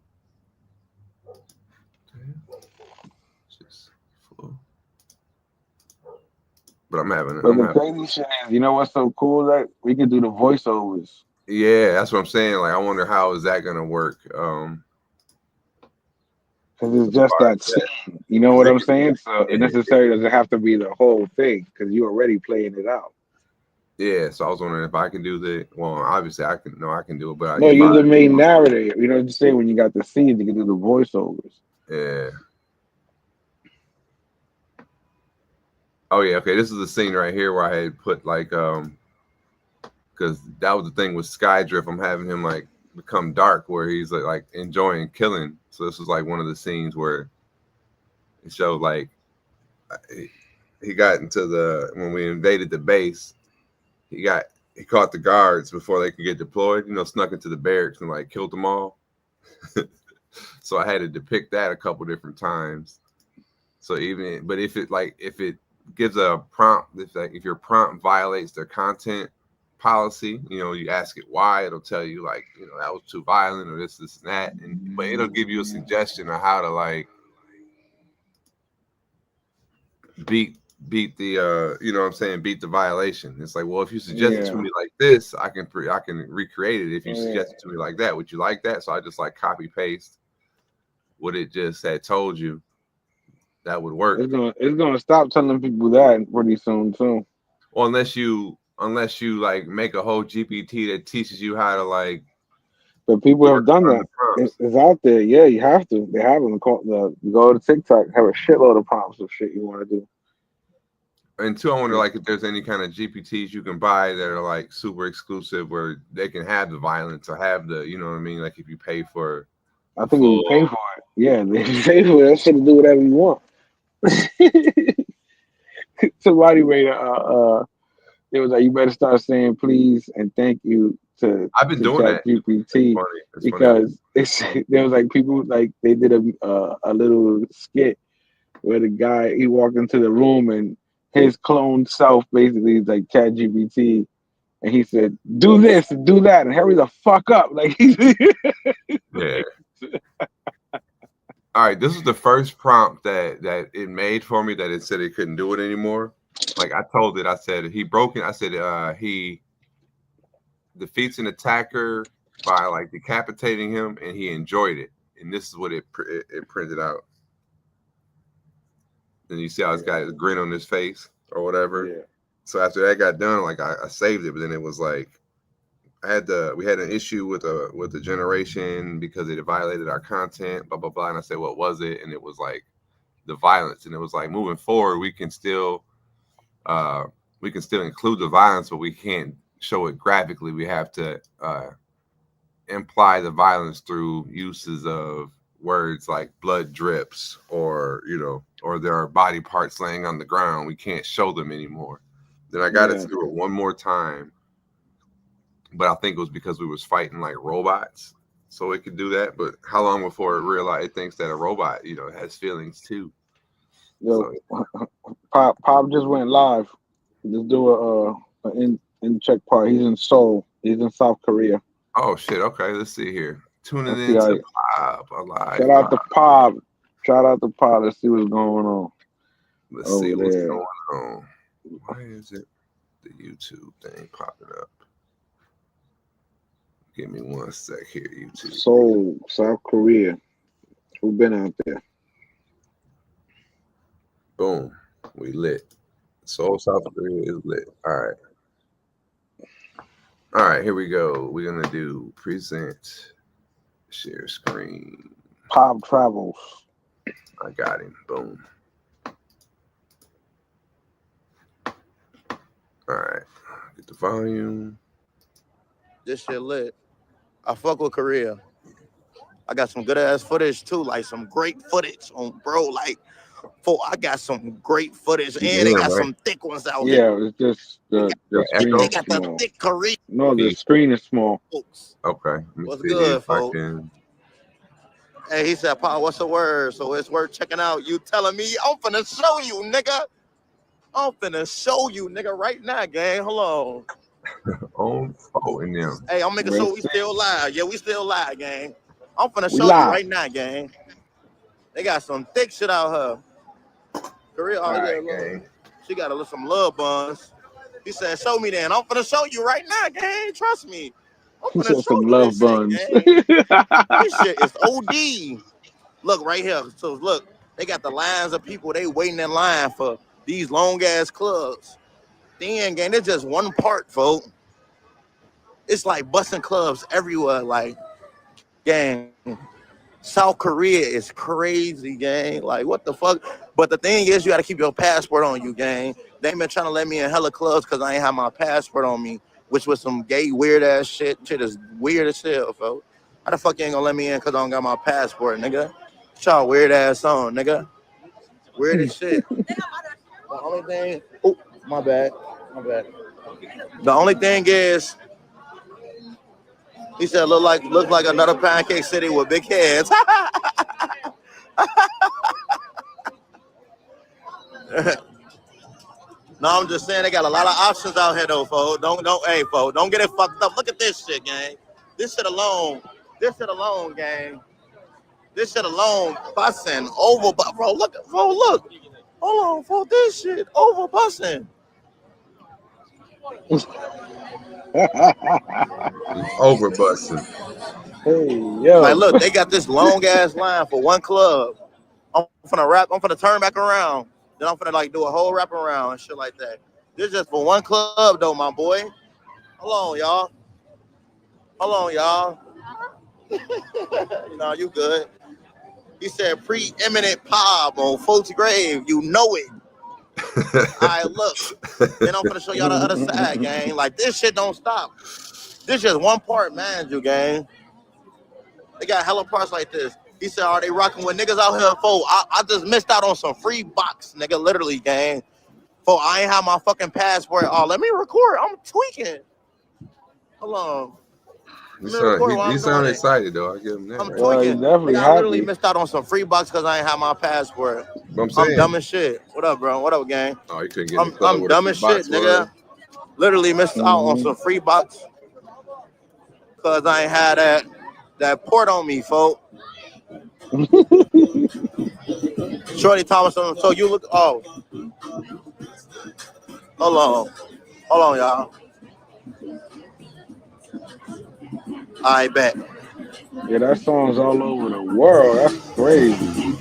just full. But I'm having. The crazy shit is, you know what's so cool? That we can do the voiceovers. Yeah, that's what I'm saying. Like, I wonder how is that gonna work? Because it's just that scene. You know what I'm saying? So it necessarily doesn't have to be the whole thing because you're already playing it out. Yeah, so I was wondering if I can do the. Well, obviously I can. No, I can do it, but No, if you're I, the main narrator. You know what you say when you got the scenes, you can do the voiceovers. yeah. Oh yeah, okay. This is the scene right here where I had put like because that was the thing with Skydrift. I'm having him like become dark, where he's like enjoying killing. So this was like one of the scenes where it showed like he got into when we invaded the base. He caught the guards before they could get deployed. You know, snuck into the barracks and like killed them all. So I had to depict that a couple different times. So but if it gives a prompt, if your prompt violates their content policy, you know, you ask it why, it'll tell you like, you know, that was too violent or this and that, but it'll give you a suggestion of how to like beat the you know what I'm saying, beat the violation. It's like, well, if you suggest it to me like this, I can recreate it. If you suggest it to me like that, would you like that? So I just like copy paste what it just had told you. That would work. It's gonna stop telling people that pretty soon too. Well, unless you like make a whole GPT that teaches you how to like. But people have done that. It's out there. Yeah, you have to. They have them. Go to TikTok, have a shitload of prompts of shit you want to do. And two, I wonder like if there's any kind of GPTs you can buy that are like super exclusive, where they can have the violence or have the, you know what I mean? Like if you pay for. I think if you pay for it, yeah, they pay for it. That shit to do whatever you want. Somebody made it was like, you better start saying please and thank you to. I've been doing that. GPT because there was like people like they did a little skit where the guy he walked into the room and his clone self basically is like Chat GPT, and he said, "Do this and do that," and hurry the fuck up, like yeah. All right, this is the first prompt that it made for me that it said it couldn't do it anymore. Like I told it, I said he defeats an attacker by like decapitating him, and he enjoyed it. And this is what it printed out. And you see how it's got a grin on his face or whatever. Yeah. So after that got done, like I saved it, but then it was like we had an issue with the generation because it violated our content, blah blah blah. And I said, what was it? And it was like the violence. And it was like, moving forward, we can still include the violence, but we can't show it graphically. We have to imply the violence through uses of words like blood drips or, you know, or there are body parts laying on the ground. We can't show them anymore. Then I got it to do it one more time, but I think it was because we was fighting like robots, so it could do that. But how long before it realized it thinks that a robot, you know, has feelings too? Yo, Pop just went live. Just do in check part. He's in Seoul. He's in South Korea. Oh shit! Okay, let's see here. Tuning in to Pop alive. Shout out to Pop. Shout out to Pop. Let's see what's going on. Let's see what's going on. Why is it the YouTube thing popping up? Give me 1 sec here, YouTube. Seoul, South Korea. Who been out there? Boom. We lit. Seoul, South Korea is lit. All right, here we go. We're gonna do present, share screen. Pop travels. I got him. Boom. All right. Get the volume. This shit lit. I fuck with Korea. I got some good ass footage too, like some great footage on bro. Like, I got some great footage, and they got some thick ones out here. Yeah, it's just the screen they is got small. the thick Korean. No, the screen is small. Okay. What's good, folks? Hey, he said, "Pa, what's the word?" So it's worth checking out. You telling me I'm finna show you, nigga? I'm finna show you, nigga, right now, gang. Hold on. In them. Hey, I'm making sure we still live. Yeah, we still live, gang. I'm finna show you right now, gang. They got some thick shit out here. Korea, gang. She got some love buns. He said, "Show me then." I'm finna show you right now, gang. Trust me. I'm finna show some you love buns. This shit is OD. Look right here. So look, they got the lines of people. They waiting in line for these long ass clubs. thing, gang. It's just one part, folks. It's like busting clubs everywhere. Like, gang, South Korea is crazy, gang. Like, what the fuck? But the thing is, you got to keep your passport on you, gang. They been trying to let me in hella clubs because I ain't have my passport on me, which was some gay, weird-ass shit. Shit is weird as hell, folks. How the fuck you ain't gonna let me in because I don't got my passport, nigga? Y'all weird-ass on, nigga. Weird as shit. The only thing... Oh, my bad. The only thing is... He said, look like another pancake city with big heads. No, I'm just saying they got a lot of options out here though, folks. Don't get it fucked up. Look at this shit, gang. This shit alone, gang. This shit alone, busing over, bro. Look. Hold on, folks. This shit over busing. Over busting. Hey, yo. Like, look, they got this long ass line for one club. I'm finna turn back around. Then I'm finna like do a whole wrap around and shit like that. This just for one club though, my boy. Hold on, y'all. No, you good. He said preeminent pop on folks' grave. You know it. All right, look. Then I'm finna show y'all the other side, gang. Like, this shit don't stop. This just one part, man, you gang. They got hella parts like this. He said, are they rocking with niggas out here? Folks, I just missed out on some free box, nigga, literally, gang. Folks, I ain't have my fucking passport. Oh, let me record. I'm tweaking. Hold on. He sound excited though. I give him that. I'm right? tweaking. Definitely I literally missed out on some free box because I ain't have my passport. I'm dumb as shit. What up, bro? What up, gang? Oh, you couldn't get in the club I'm where dumb the as free shit, box nigga. Literally missed out on some free box because I ain't had that port on me, folks. Shorty Thomas, so you look. Oh, hold on, y'all. I bet. Yeah, that song's all over the world. That's crazy.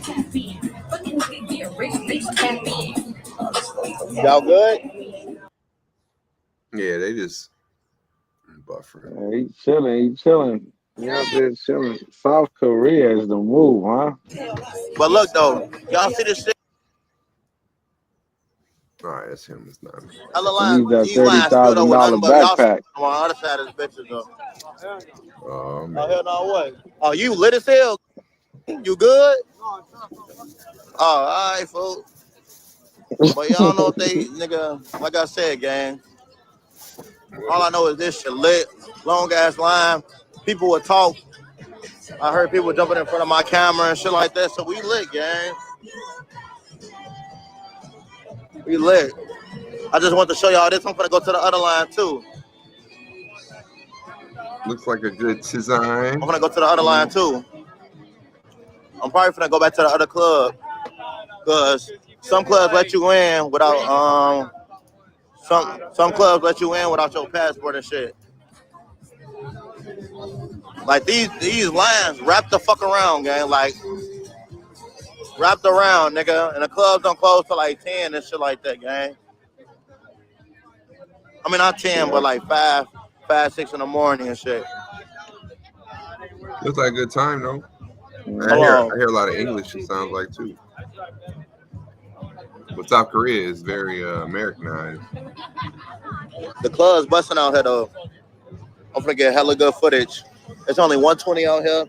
Y'all good? Yeah, they just buffering. Yeah, he's chilling. He out there chilling. South Korea is the move, huh? But look though, y'all see this shit? All right, that's him. It's not. He needs that These lines filled up with $30,000 nothing but y'all backpack. on the other side of the bitches though. Oh man. Oh hell no, what? Oh, you lit as hell. You good? Oh, all right, folks. But y'all know if they, nigga, like I said, gang. All I know is this shit lit, long ass line. People would talk. I heard people jumping in front of my camera and shit like that. So we lit, gang. We lit. I just want to show y'all this. I'm gonna go to the other line too. Looks like a good design. I'm gonna go to the other line too. I'm probably gonna go back to the other club because some clubs let you in without some clubs let you in without your passport and shit. Like these lines wrap the fuck around, gang. Like wrapped around, nigga. And the clubs don't close till like 10 and shit like that, gang. I mean not 10, but like 5, 6 in the morning and shit. Looks like a good time though. I hear a lot of English. It sounds like too. But South Korea is very Americanized. The club's busting out here though. I'm gonna get hella good footage. It's only 120 out here.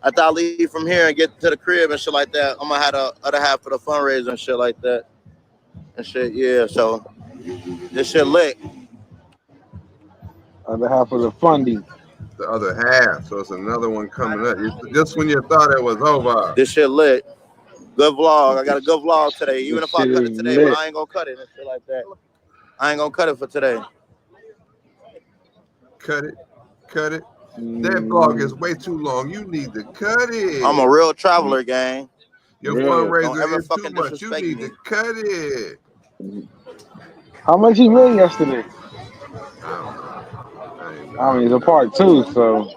After I leave from here and get to the crib and shit like that, I'm gonna have the other half for the fundraiser and shit like that. And shit, yeah. So this shit lit. Other half of the funding. The other half. So it's another one coming up. Just when you thought it was over. This shit lit. Good vlog. I got a good vlog today. Even if I cut it today, lit. but I ain't gonna cut it and shit like that. I ain't gonna cut it for today. Cut it. That vlog is way too long. You need to cut it. I'm a real traveler, gang. Your fundraiser Don't ever is fucking too much. You need to cut it. How much he made yesterday? I don't know. I mean, it's a part 2, so.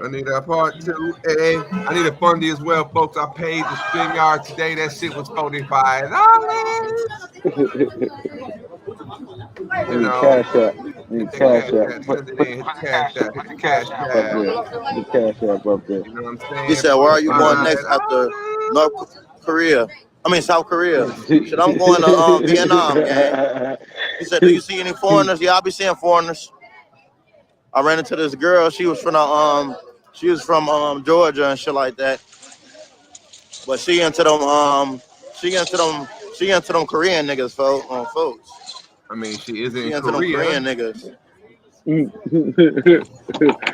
I need a part 2. Hey, I need a fundy as well, folks. I paid the StreamYard today. That shit was $45. You know, Cash app. hit that Cash cash app. app. Hit the cash app. Hit the cash Up app. there. The cash app up there. You know what I'm saying? He said, "Where are you going next after North Korea? I mean South Korea. Shit, I'm going to Vietnam, gang." He said, "Do you see any foreigners?" Yeah, I'll be seeing foreigners. I ran into this girl. She was from Georgia and shit like that. But she into them Korean niggas, folks. I mean, she is in She into them Korea. Korean niggas.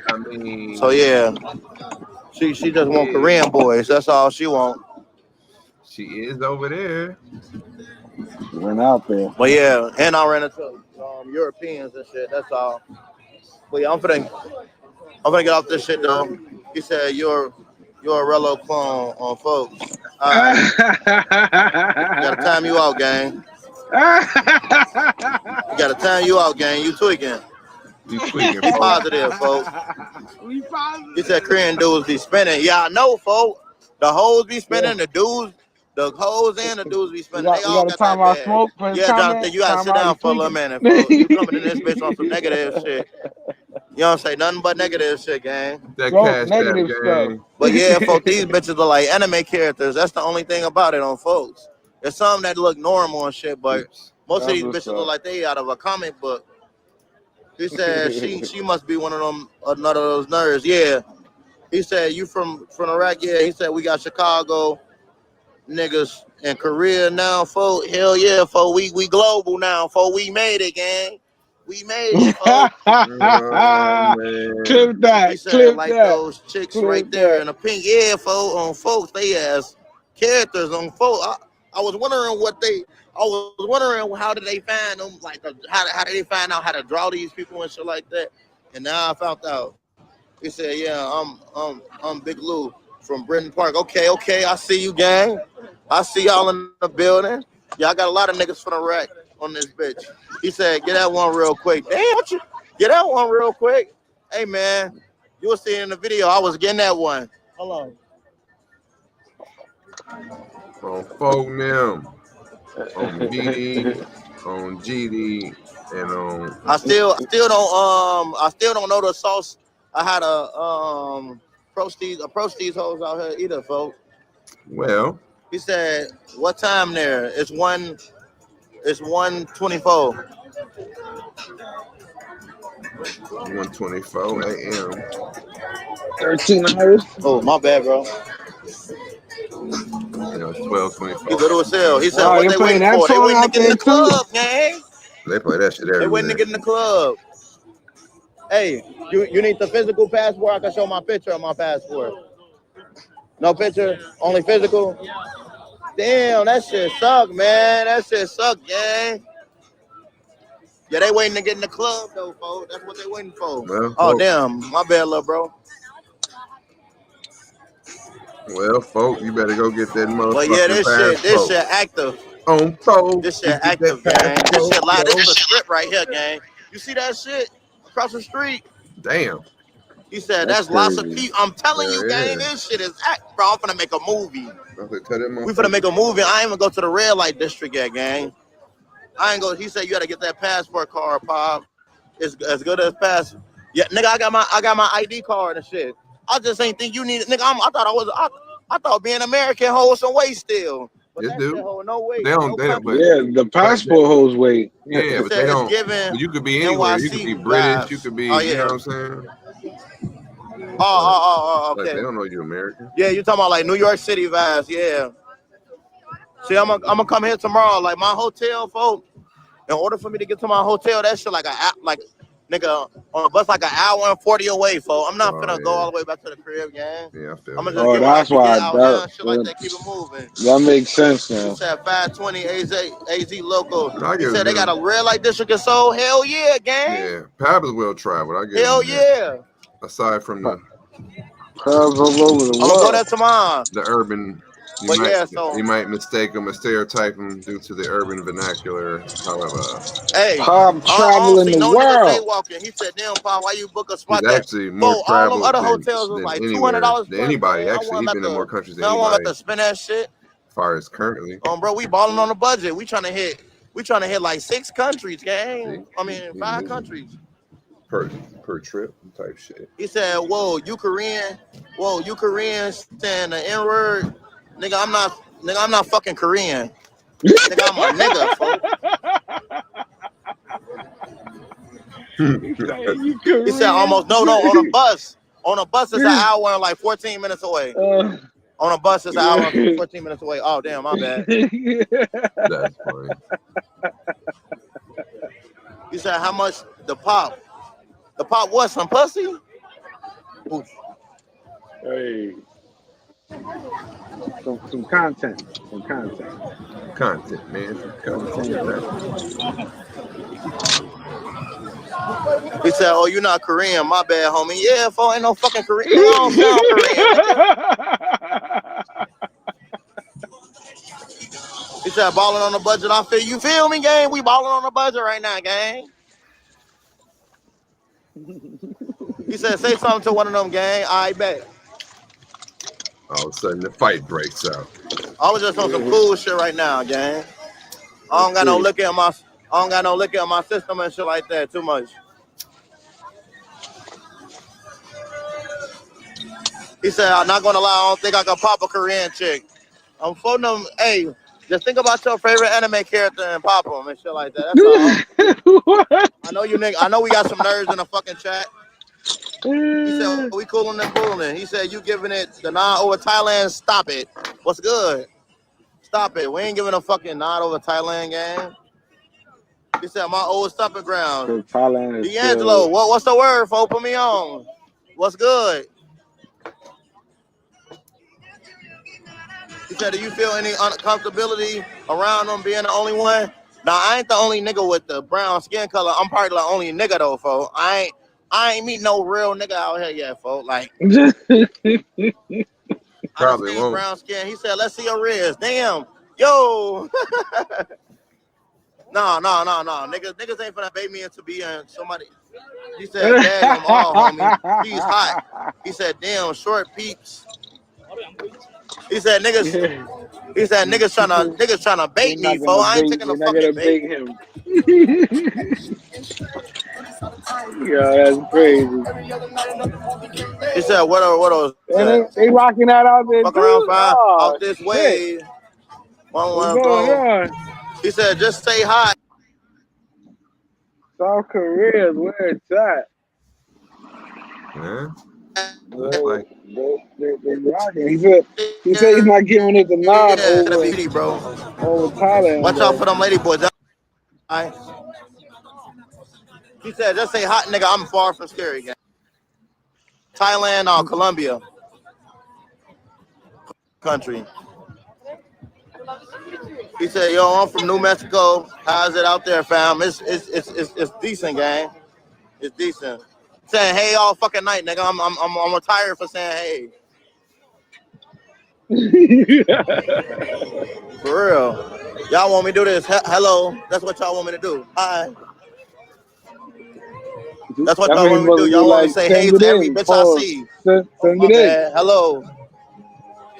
I mean, So yeah, she just want Korean boys. That's all she want. She is over there. Went out there. But yeah, and I ran into Europeans and shit. That's all. But yeah, I'm finna get off this shit though. He said you're a Rello clone on folks. All right. Gotta time you out, gang. You gotta time you out, gang. You tweaking. You tweaking. Be positive, folks. He said Korean dudes be spinning. Yeah, I know, folks. The hoes be spinning. The dudes, the hoes and the dudes be spinning. They all got that bad. Smoke for Yeah, Jonathan, you gotta sit down for a little minute, folks. You coming in this bitch on some negative shit. You don't say nothing but negative shit, gang. That cash negative stuff, gang. But yeah, folks, these bitches are like anime characters. That's the only thing about it on folks. There's some that look normal and shit, but most of these bitches look like they out of a comic book. He said she must be one of them, another of those nerds. Yeah. He said, you from Iraq? Yeah. He said, we got Chicago niggas in Korea now, folks. Hell yeah, folks. We global now, folks. We made it, gang. We made it, folks. Clip that. He said, Clip like that. those chicks right there in the pink. Yeah, folks. On folks, they as characters on folks. I was wondering how did they find them, like how did they find out how to draw these people and shit like that. And now I found out. He said, "Yeah, I'm Big Lou from Britton Park." Okay, I see you, gang. I see y'all in the building. Yeah, I got a lot of niggas from the rack on this bitch. He said, "Get that one real quick." Damn, get that one real quick. Hey man, you will see it in the video. I was getting that one. Hold On Folk Nim, on BD, on GD, and on. I still don't know the sauce. I had a Proceeds hoes out here either, folks. Well, he said, "What time there?" It's 1:24. 1:24 a.m. 13 hours. Oh, my bad, bro. Yeah, 12:24. He little as hell. He said, Wow, "What they they playing waiting that for? They song waiting to out get in there the club, gang. They play that shit They everywhere. waiting to get in the club." Hey, you need the physical passport? I can show my picture of my passport. No picture, only physical. Damn, that shit suck, man. That shit suck, gang. Yeah, they waiting to get in the club though, folks. That's what they waiting for. Well, oh, damn, my bad, little bro. Well, folk, you better go get that motherfucking But yeah, this passport. shit active. On folk, This shit active, gang. This shit live. This is a script right here, gang. You see that shit across the street? Damn. He said that's lots of people. I'm telling you, gang, Yeah. this shit is act, bro. I'm finna make a movie. We We finna make a movie. I ain't even go to the red light district yet, gang. I ain't go. He said you gotta get that passport card, Pop. It's as good as pass. Yeah, nigga, I got my ID card and shit. I just ain't think you need it, nigga. I thought being American holds some weight still. But Yes, that dude. shit hold no weight. They don't. But the passport holds weight. Yeah, but they don't. But you could be anywhere. You could be British. You could be. Oh, You know yeah. what I'm saying? Okay. Like, they don't know you American. Yeah, you talking about like New York City vibes, yeah. See, I'm gonna come here tomorrow. Like my hotel, folks. In order for me to get to my hotel, that shit like nigga on a bus like an hour and 40 away, folks. I'm not finna go all the way back to the crib, gang. Yeah, I feel I'm gonna that. just get that's what I why can get out here and shit like that. Keep it moving. That makes sense now. He said 520 AZ local. I He give said they them- got a red light district in Seoul. Hell yeah, gang. Yeah, Pablo's well traveled. I guess. Hell yeah. Aside from the crowds all over the I'm gonna go there tomorrow. the urban. You might mistake them or stereotype them due to the urban vernacular. However, Hey, Pop traveling the no niggas world. stay walking. He said, "Damn, Pop, why you book a spot he's that?" actually more all them traveled other than hotels was like $200 than anybody. man. Actually, he's been in more countries than I don't want anybody. to spend that shit. As far as currently, Bro, we balling on a budget. We trying to hit We trying to hit like 6 countries, gang. I mean, 5 countries. Per trip type shit. He said, whoa, you Korean? Whoa, you Korean saying the N-word? Nigga, I'm not fucking Korean. Nigga, I'm a nigga, folks. He said almost on a bus. On a bus it's an hour and like 14 minutes away. On a bus it's an hour and 14 minutes away. Oh damn, my bad. That's funny. He said how much the pop? The pop what? Some pussy? Oof. Hey. Some content. Some content. Content, man. Content. He said, oh, you're not Korean. My bad, homie. Yeah, folks, ain't no fucking Korean. Nigga, I don't sound Korean. He said, balling on the budget. I feel you feel me, gang? We balling on the budget right now, gang. He said, say something to one of them, gang. I bet. All of a sudden, the fight breaks out. I was just on some cool shit right now, gang. I don't got no liquor in my system and shit like that too much. He said, I'm not gonna lie, I don't think I can pop a Korean chick. I'm phoning them, hey, just think about your favorite anime character and pop them and shit like that. That's all. I know you nigga. I know we got some nerds in the fucking chat. He said, we cooling and cooling. He said, you giving it the nod over Thailand, stop it. What's good? Stop it. We ain't giving a fucking nod over Thailand, gang. He said, my old stomping ground. D'Angelo, what's the word, folks? Put me on. What's good? He said, do you feel any uncomfortability around them being the only one? Now, I ain't the only nigga with the brown skin color. I'm probably the only nigga, though, folks. I ain't meet no real nigga out here yet, folks. Like, probably won't. Brown skin. He said, let's see your wrist. Damn. Yo. No. Niggas ain't finna bait me into being somebody. He said, damn, homie. He's hot. He said, damn, short peeps. He said, niggas trying to bait me, folks. I ain't taking a fucking bait. Him. Yeah, that's crazy. He said, what else? They rocking that out there, fuck too? around 5 Oh, out this shit. way. What's going on? He said, just say hi. South Korea is where it's at. Yeah. They rocking. He said he's not giving it the nod over Thailand. Watch out for them lady boys. Right. He said, just say hot, nigga. I'm far from scary, gang. Thailand or Colombia country. He said, yo, I'm from New Mexico. How's it out there, fam? It's decent, gang. It's decent. Saying hey all fucking night, nigga. I'm retired for saying hey. For real. Y'all want me to do this? Hello. That's what y'all want me to do. Hi. That's what y'all want me to do. Y'all want me to say hey to every bitch I see. Send it in. Hello.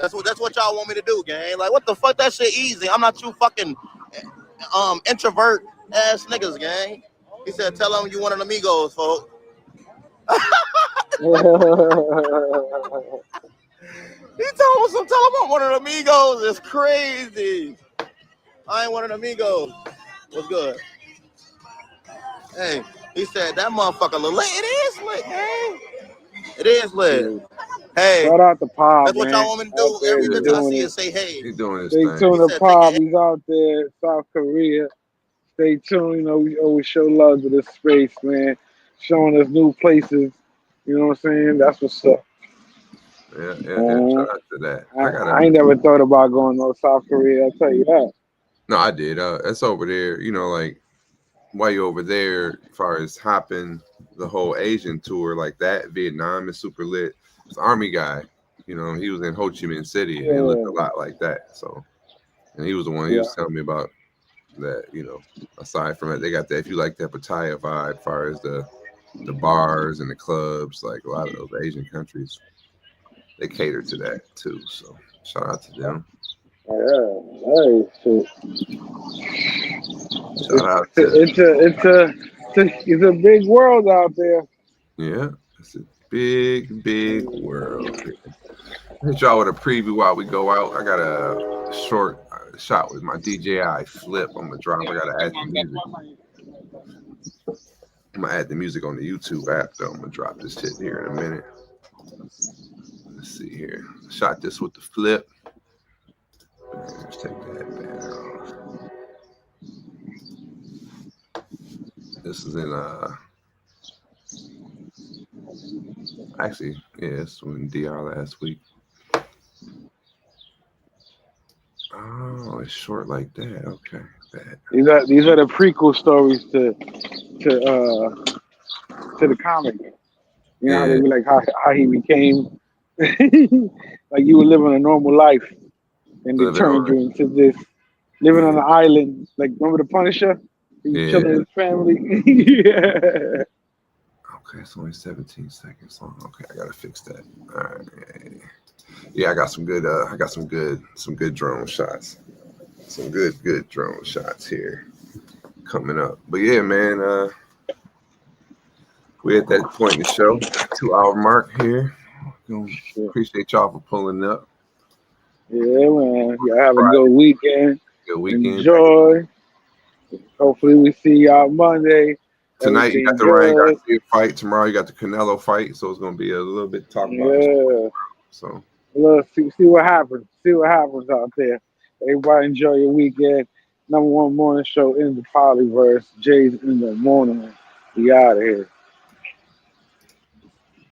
That's what y'all want me to do, gang. Like, what the fuck? That shit easy. I'm not you fucking introvert ass niggas, gang. He said, tell them you one of the amigos, folks. He told us tell him I'm one of the amigos. It's crazy. I ain't one of the amigos. What's good? Hey, he said that motherfucker lit. It is lit, man. It is lit. Hey, shout out to Pop. That's what y'all want me to do. Every bitch I see is say hey. He's doing his Stay thing. tuned to Pop. He's out there, South Korea. Stay tuned. You know, we always show love to this space, man. Showing us new places. You know what I'm saying? That's what's up. Yeah. Shout out to that. I ain't never thought about going to South Korea. I'll tell you that. No, I did. It's over there. You know, like while you're over there, as far as hopping the whole Asian tour like that, Vietnam is super lit. It's an Army guy. You know, he was in Ho Chi Minh City and it looked a lot like that. So, and he was the one he was telling me about that. You know, aside from it, they got that. If you like that Pattaya vibe, as far as the bars and the clubs, like a lot of those Asian countries, they cater to that too. So shout out to them. Yeah, hey, shit. Shout out to It's a big world out there. yeah. It's a big world. Hit y'all with a preview while we go out. I got a short shot with my DJI Flip. I'm gonna drop. I gotta add the music. I'm gonna add the music on the YouTube app though. I'm gonna drop this shit here in a minute. Let's see here. Shot this with the Flip. Let's take that banner off. This is in actually, yeah, this was in DR last week. Oh, it's short like that. Okay, bad. These are the prequel stories to the comic. You know how they be like how he became like you were living a normal life and they turned you into this living on an island. Like remember the Punisher? He was chilling with his family. Yeah. Okay, it's only 17 seconds long. Okay, I gotta fix that. All right. Yeah, I got some good drone shots. Some good drone shots here coming up. But yeah, man, we're at that point in the show, 2-hour mark here. Appreciate y'all for pulling up. Yeah, man. Y'all have a good weekend. Good weekend. Enjoy. Hopefully we see y'all Monday. Tonight you got the Ryan Garcia fight. Tomorrow you got the Canelo fight. So it's gonna be a little bit to talk about. Yeah. So see what happens. See what happens out there. Everybody enjoy your weekend. #1 morning show in the Polyverse. Jay's in the morning. We out of here.